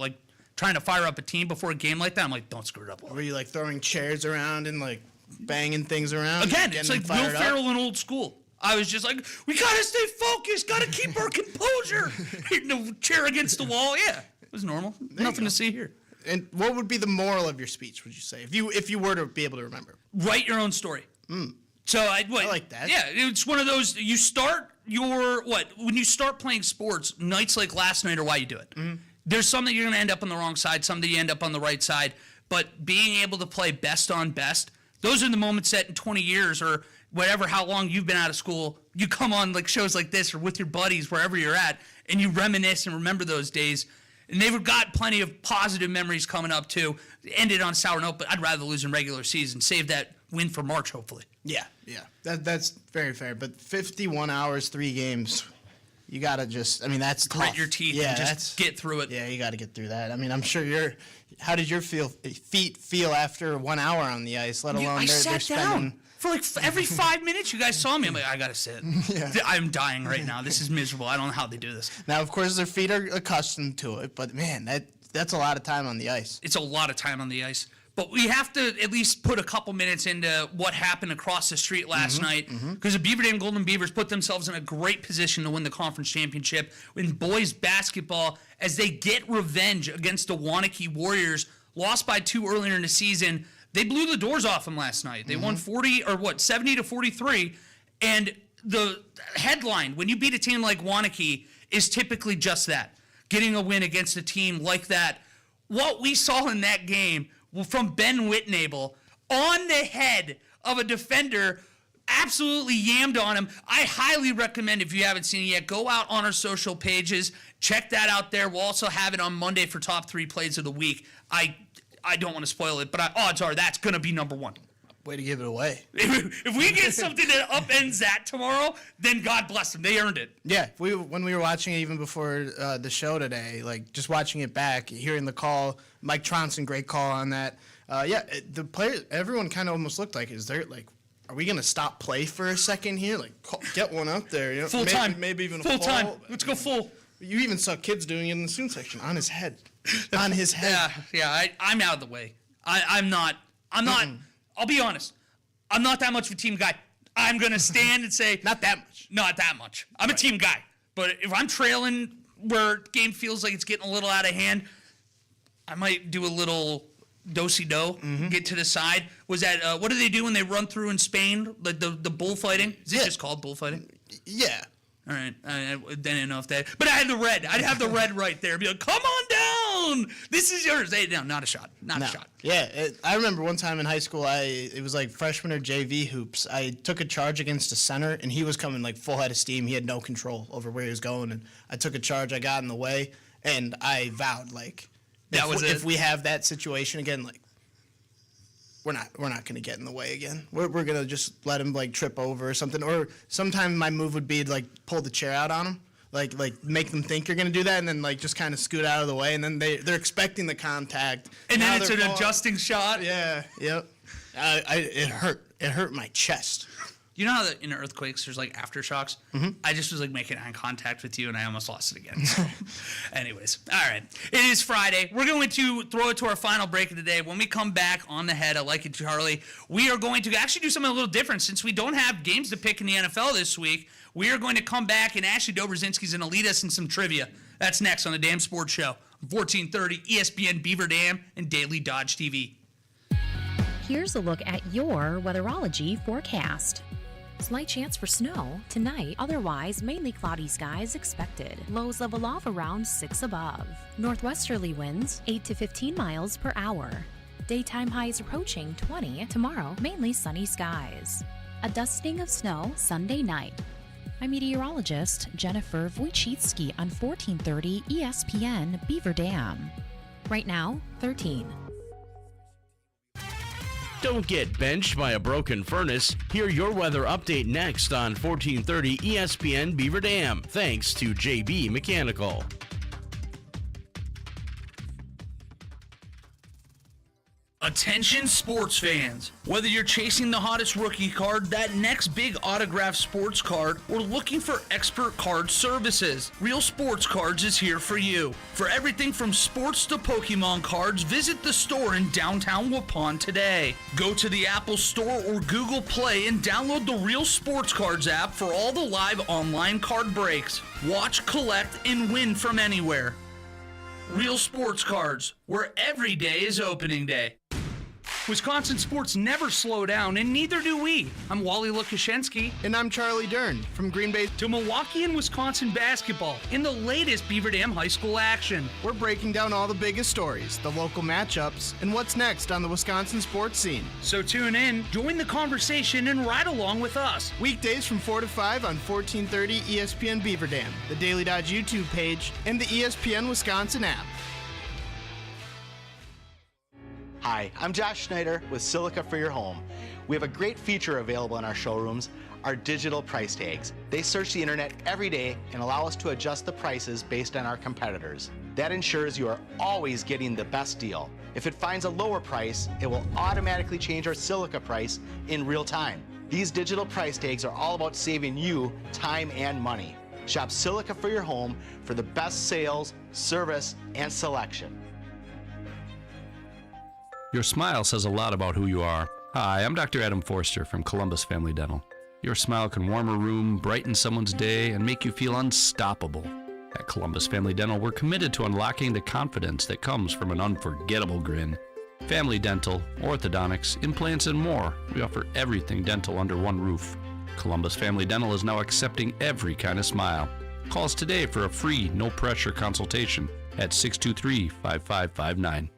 trying to fire up a team before a game like that, I'm like, don't screw it up. Were you throwing chairs around and banging things around? Again, it's like Will Ferrell in old school. I was just like, we gotta stay focused, gotta keep our composure. Hitting the chair against the wall, yeah, it was normal. Nothing to see here. And what would be the moral of your speech? Would you say, if you were to be able to remember? Write your own story. So I like that. Yeah, it's one of those. You start when you start playing sports. Nights like last night are why you do it. There's some that you're going to end up on the wrong side, some that you end up on the right side. But being able to play best on best, those are the moments that in 20 years or whatever, how long you've been out of school, you come on shows like this or with your buddies wherever you're at, and you reminisce and remember those days. And they've got plenty of positive memories coming up too. Ended on a sour note, but I'd rather lose in regular season. Save that win for March, hopefully. Yeah. That's very fair. But 51 hours, 3 games, you got to just, that's tough. Grit your teeth and just get through it. Yeah, you got to get through that. I'm sure how did your feet feel after 1 hour on the ice, let alone I they're sat spending... down. For every 5 minutes you guys saw me, I'm like, I got to sit. Yeah. I'm dying right now. This is miserable. I don't know how they do this. Now, of course, their feet are accustomed to it, but man, that's a lot of time on the ice. It's a lot of time on the ice. But we have to at least put a couple minutes into what happened across the street last night, because the Beaver Dam Golden Beavers put themselves in a great position to win the conference championship in boys basketball as they get revenge against the Wanakee Warriors, lost by 2 earlier in the season. They blew the doors off them last night. They won 70-43, and the headline when you beat a team like Wanakee is typically just that, getting a win against a team like that. What we saw in that game from Ben Whitnable on the head of a defender, absolutely yammed on him. I highly recommend, if you haven't seen it yet, go out on our social pages, check that out there. We'll also have it on Monday for top 3 plays of the week. I don't want to spoil it, but odds are that's going to be number 1. Way to give it away. If we get something that upends that tomorrow, then God bless them. They earned it. Yeah, when we were watching it even before the show today, just watching it back, hearing the call, Mike Tronson, great call on that. The players, everyone kind of almost looked like, are we going to stop play for a second here? Get one up there. Full time. Maybe even full time. Let's go full. You even saw kids doing it in the student section on his head. On his head. Yeah. I'm out of the way. I'm not. I'll be honest. I'm not that much of a team guy. I'm going to stand and say. Not that much. I'm a team guy. But if I'm trailing where game feels like it's getting a little out of hand, I might do a little do-si-do, get to the side. Was that, what do they do when they run through in Spain? The bullfighting? Is it just called bullfighting? Yeah. All right, I didn't know if that, but I had the red. I'd have the red right there. Be like, come on down. This is yours. Hey, no, not a shot. Not a shot. Yeah, I remember one time in high school, it was like freshman or JV hoops. I took a charge against a center, and he was coming full head of steam. He had no control over where he was going, and I took a charge. I got in the way, and I vowed if we have that situation again, we're not going to get in the way again. We're going to just let him trip over or something. Or sometimes my move would be pull the chair out on him, make them think you're going to do that, and then just kind of scoot out of the way, and then they're expecting the contact. And then it's an adjusting shot. Yeah. Yep. It hurt. It hurt my chest. You know how that in earthquakes there's like aftershocks? Mm-hmm. I just was like making eye contact with you and I almost lost it again. So, anyways, all right. It is Friday. We're going to throw it to our final break of the day. When we come back on the head, I like it, Charlie. We are going to actually do something a little different since we don't have games to pick in the NFL this week. We are going to come back and Ashley Dobrzinski's going to lead us in some trivia. That's next on the Damn Sports Show, 1430 ESPN Beaver Dam and Daily Dodge TV. Here's a look at your weatherology forecast. Slight chance for snow tonight, otherwise mainly cloudy skies expected. Lows level off around 6 above. Northwesterly winds 8 to 15 miles per hour. Daytime highs approaching 20. Tomorrow, mainly sunny skies. A dusting of snow Sunday night. I'm meteorologist Jennifer Wojcicki on 1430 ESPN Beaver Dam. Right now, 13. Don't get benched by a broken furnace. Hear your weather update next on 1430 ESPN Beaver Dam. Thanks to JB Mechanical. Attention sports fans. Whether you're chasing the hottest rookie card, that next big autographed sports card, or looking for expert card services, Real Sports Cards is here for you. For everything from sports to Pokemon cards, visit the store in downtown Waupun today. Go to the Apple Store or Google Play and download the Real Sports Cards app for all the live online card breaks. Watch, collect, and win from anywhere. Real Sports Cards, where every day is opening day. Wisconsin sports never slow down, and neither do we. I'm Wally Lukashenski. And I'm Charlie Dern from Green Bay to Milwaukee and Wisconsin basketball in the latest Beaver Dam High School action. We're breaking down all the biggest stories, the local matchups, and what's next on the Wisconsin sports scene. So tune in, join the conversation, and ride along with us. Weekdays from 4 to 5 on 1430 ESPN Beaver Dam, the Daily Dodge YouTube page, and the ESPN Wisconsin app. Hi, I'm Josh Schneider with Silica for Your Home. We have a great feature available in our showrooms, our digital price tags. They search the internet every day and allow us to adjust the prices based on our competitors. That ensures you are always getting the best deal. If it finds a lower price, it will automatically change our Silica price in real time. These digital price tags are all about saving you time and money. Shop Silica for Your Home for the best sales, service, and selection. Your smile says a lot about who you are. Hi, I'm Dr. Adam Forster from Columbus Family Dental. Your smile can warm a room, brighten someone's day, and make you feel unstoppable. At Columbus Family Dental, we're committed to unlocking the confidence that comes from an unforgettable grin. Family dental, orthodontics, implants, and more. We offer everything dental under one roof. Columbus Family Dental is now accepting every kind of smile. Call us today for a free, no-pressure consultation at 623-5559.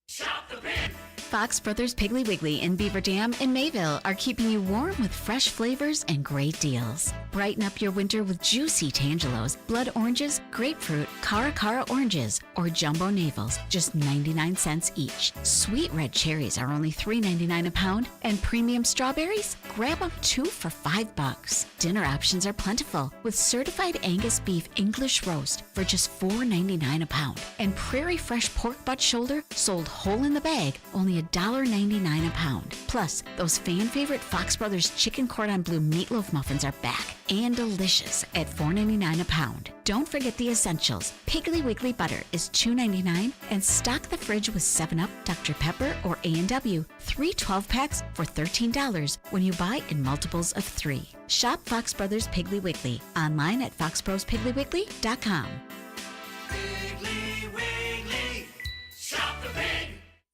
Shop the pig! Fox Brothers Piggly Wiggly in Beaver Dam and Mayville are keeping you warm with fresh flavors and great deals. Brighten up your winter with juicy Tangelos, blood oranges, grapefruit, Cara oranges, or jumbo navels, just 99 cents each. Sweet red cherries are only $3.99 a pound, and premium strawberries? Grab them 2 for $5. Dinner options are plentiful with certified Angus beef English roast for just $4.99 a pound, and prairie fresh pork butt shoulder sold whole in the bag, only $1.99 a pound. Plus, those fan favorite Fox Brothers chicken cordon bleu meatloaf muffins are back and delicious at $4.99 a pound. Don't forget the essentials. Piggly Wiggly butter is $2.99, and stock the fridge with 7-Up, Dr. Pepper, or A&W. 3 12-packs for $13 when you buy in multiples of 3. Shop Fox Brothers Piggly Wiggly online at foxbrospigglywiggly.com. Piggly Wiggly, shop the pig.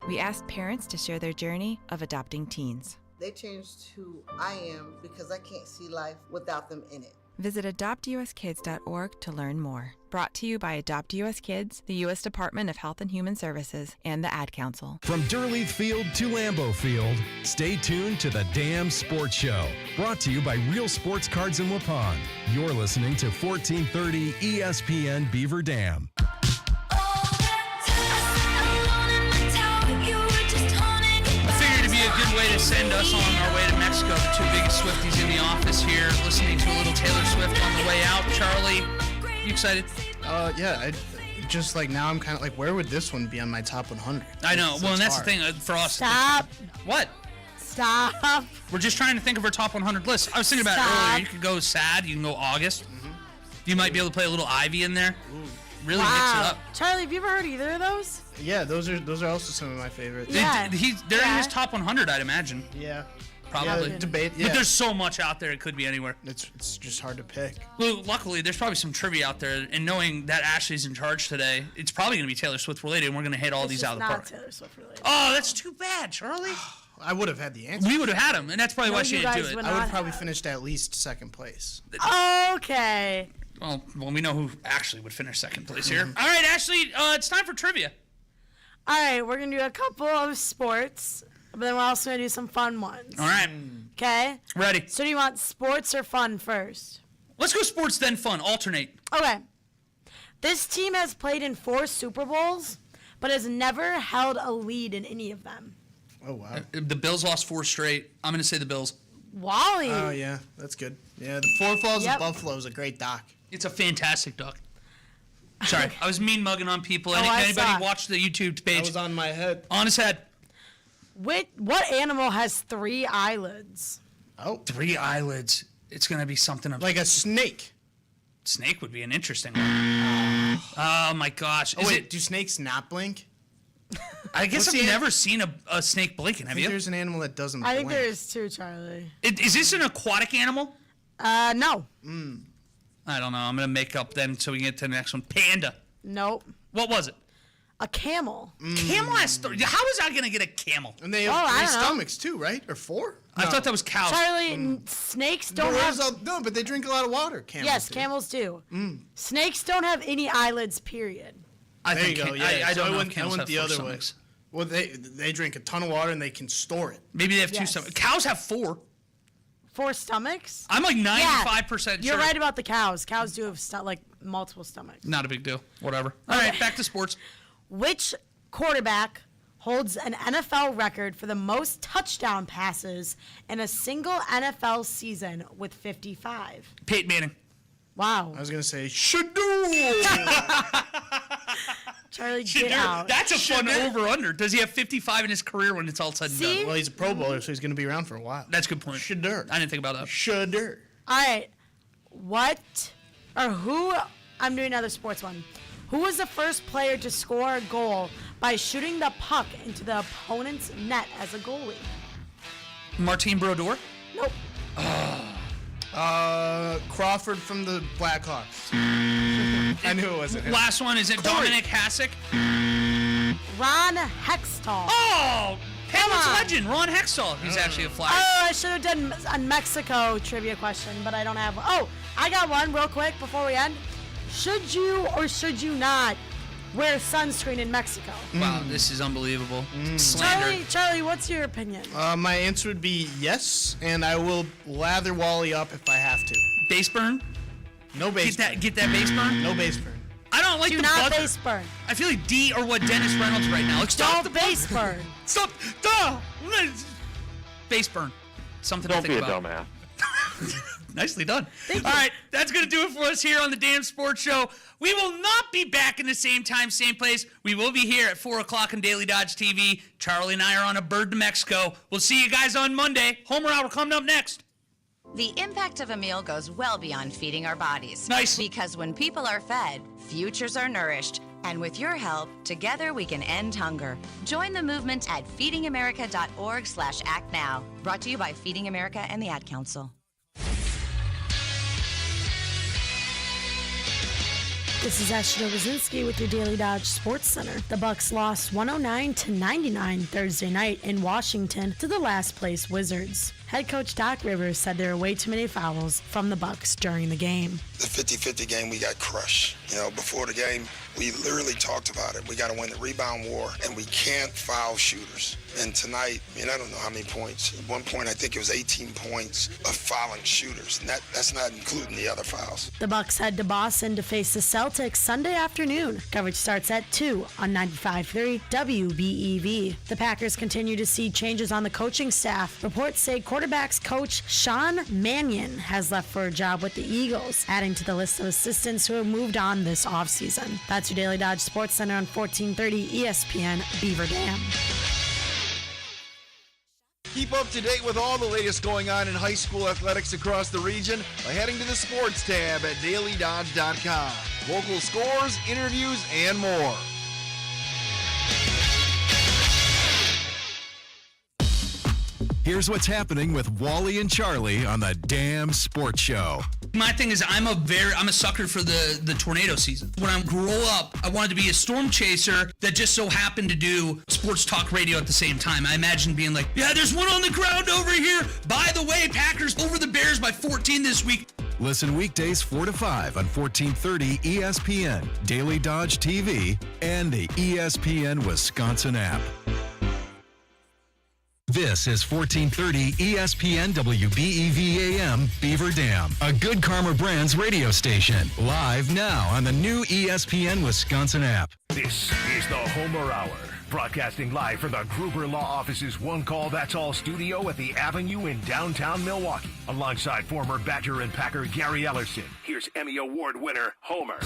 We asked parents to share their journey of adopting teens. They changed who I am because I can't see life without them in it. Visit adoptuskids.org to learn more. Brought to you by Adopt US Kids, the U.S. Department of Health and Human Services, and the Ad Council. From Durleith Field to Lambeau Field, stay tuned to the Damn Sports Show. Brought to you by Real Sports Cards in Waupun. You're listening to 1430 ESPN Beaver Dam. A good way to send us on our way to Mexico. The two biggest Swifties in the office here, listening to a little Taylor Swift on the way out. Charlie, you excited? Yeah. Just like now, I'm kind of like, where would this one be on my top 100? I know. Well, and that's hard. the thing for us. Stop. What? Stop. We're just trying to think of our top 100 lists. I was thinking about it earlier. You could go sad. You can go August. You might be able to play a little Ivy in there. Really mix it up. Charlie, have you ever heard either of those? Yeah, those are also some of my favorites. Yeah. They're in his top 100, I'd imagine. Yeah. Probably. Yeah, debate. Yeah. But there's so much out there, it could be anywhere. It's just hard to pick. Well, luckily, there's probably some trivia out there, and knowing that Ashley's in charge today, it's probably going to be Taylor Swift related, and we're going to hit all these out of the park. Taylor Swift related. Oh, that's too bad, Charlie. I would have had the answer. We would have had him, and that's probably why she didn't do it. I would have probably finished at least second place. Okay. Well, we know who actually would finish second place here. All right, Ashley, it's time for trivia. All right, we're going to do a couple of sports, but then we're also going to do some fun ones. All right. Okay? Ready. So do you want sports or fun first? Let's go sports, then fun. Alternate. Okay. This team has played in 4 Super Bowls, but has never held a lead in any of them. Oh, wow. The Bills lost 4 straight. I'm going to say the Bills. Wally. Oh, yeah. That's good. Yeah, the 4 Falls of Buffalo is a great doc. It's a fantastic doc. Sorry, I was mean mugging on people. Anybody watch the YouTube page? That was on my head. On his head. What animal has 3 eyelids? Oh. 3 eyelids. It's going to be something like a snake. Snake would be an interesting one. Oh, my gosh. Do snakes not blink? I guess I've never seen a snake blinking. Have you? There's an animal that doesn't I blink. think there is too, Charlie. Is this an aquatic animal? No. I don't know. I'm going to make up then so we can get to the next one. Panda. Nope. What was it? A camel. Camel has... How is I going to get a camel? And they have 3 stomachs too, right? Or 4? I thought that was cows. Charlie, snakes don't have... No, but they drink a lot of water. Camels yes, do. camels do. Snakes don't have any eyelids, period. There you go. Yeah, I don't know if I camels went have the 4 other way. stomachs. Well, they drink a ton of water and they can store it. Maybe they have 2 stomachs. Cows have 4. 4 stomachs? I'm like 95% sure. You're right about the cows. Cows do have multiple stomachs. Not a big deal. Whatever. All right, back to sports. Which quarterback holds an NFL record for the most touchdown passes in a single NFL season with 55? Peyton Manning. Wow. I was going to say, Shadoo! Charlie, get out. That's a fun over-under. Does he have 55 in his career when it's all said and done? Well, he's a Pro Bowler, so he's going to be around for a while. That's a good point. Shadur. I didn't think about that. Shadur. All right. I'm doing another sports one. Who was the first player to score a goal by shooting the puck into the opponent's net as a goalie? Martin Brodeur? Nope. Crawford from the Blackhawks. I knew it wasn't him. Last one, is it Dominic Hasek? Ron Hextall. Oh! Penguins legend, Ron Hextall. He's actually a flyer. Oh, I should have done a Mexico trivia question, but I don't have one. Oh, I got one real quick before we end. Should you or should you not wear sunscreen in Mexico? Wow, this is unbelievable. Slander. Charlie, what's your opinion? My answer would be yes, and I will lather Wally up if I have to. Base burn? No base burn. Get that base burn? No base burn. I don't like Do the not buzzer. base burn. I feel like D or what Dennis Reynolds right now. Like, stop the base buzzer. burn. Stop. Duh. Base burn. Something to think about. Don't be a dumbass. Nicely done. All right, that's going to do it for us here on the Damn Sports Show. We will not be back in the same time, same place. We will be here at 4 o'clock on Daily Dodge TV. Charlie and I are on a bird to Mexico. We'll see you guys on Monday. Homer Hour coming up next. The impact of a meal goes well beyond feeding our bodies. Nice. Because when people are fed, futures are nourished. And with your help, together we can end hunger. Join the movement at feedingamerica.org/actnow. Brought to you by Feeding America and the Ad Council. This is Ashley Rosinski with your Daily Dodge Sports Center. The Bucks lost 109-99 Thursday night in Washington to the last place Wizards. Head coach Doc Rivers said there were way too many fouls from the Bucks during the game. The 50-50 game, we got crushed. Before the game, we literally talked about it. We got to win the rebound war, and we can't foul shooters. And tonight, I don't know how many points. At one point, I think it was 18 points of fouling shooters. And that's not including the other fouls. The Bucks head to Boston to face the Celtics Sunday afternoon. Coverage starts at 2 on 95.3 WBEV. The Packers continue to see changes on the coaching staff. Reports say quarterbacks coach Sean Mannion has left for a job with the Eagles, adding to the list of assistants who have moved on this offseason. That's your Daily Dodge Sports Center on 1430 ESPN Beaver Dam. Keep up to date with all the latest going on in high school athletics across the region by heading to the sports tab at dailydodge.com. Local scores, interviews, and more. Here's what's happening with Wally and Charlie on the Damn Sports Show. My thing is I'm a sucker for the tornado season. When I grew up, I wanted to be a storm chaser that just so happened to do sports talk radio at the same time. I imagine being like, yeah, there's one on the ground over here. By the way, Packers over the Bears by 14 this week. Listen weekdays 4 to 5 on 1430 ESPN, Daily Dodge TV, and the ESPN Wisconsin app. This is 1430 ESPN WBEV AM Beaver Dam, a Good Karma Brands radio station. Live now on the new ESPN Wisconsin app. This is the Homer Hour, broadcasting live from the Gruber Law Office's One Call That's All studio at the Avenue in downtown Milwaukee. Alongside former Badger and Packer Gary Ellerson, here's Emmy Award winner Homer.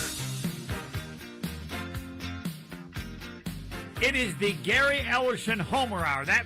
It is the Gary Ellerson Homer Hour. That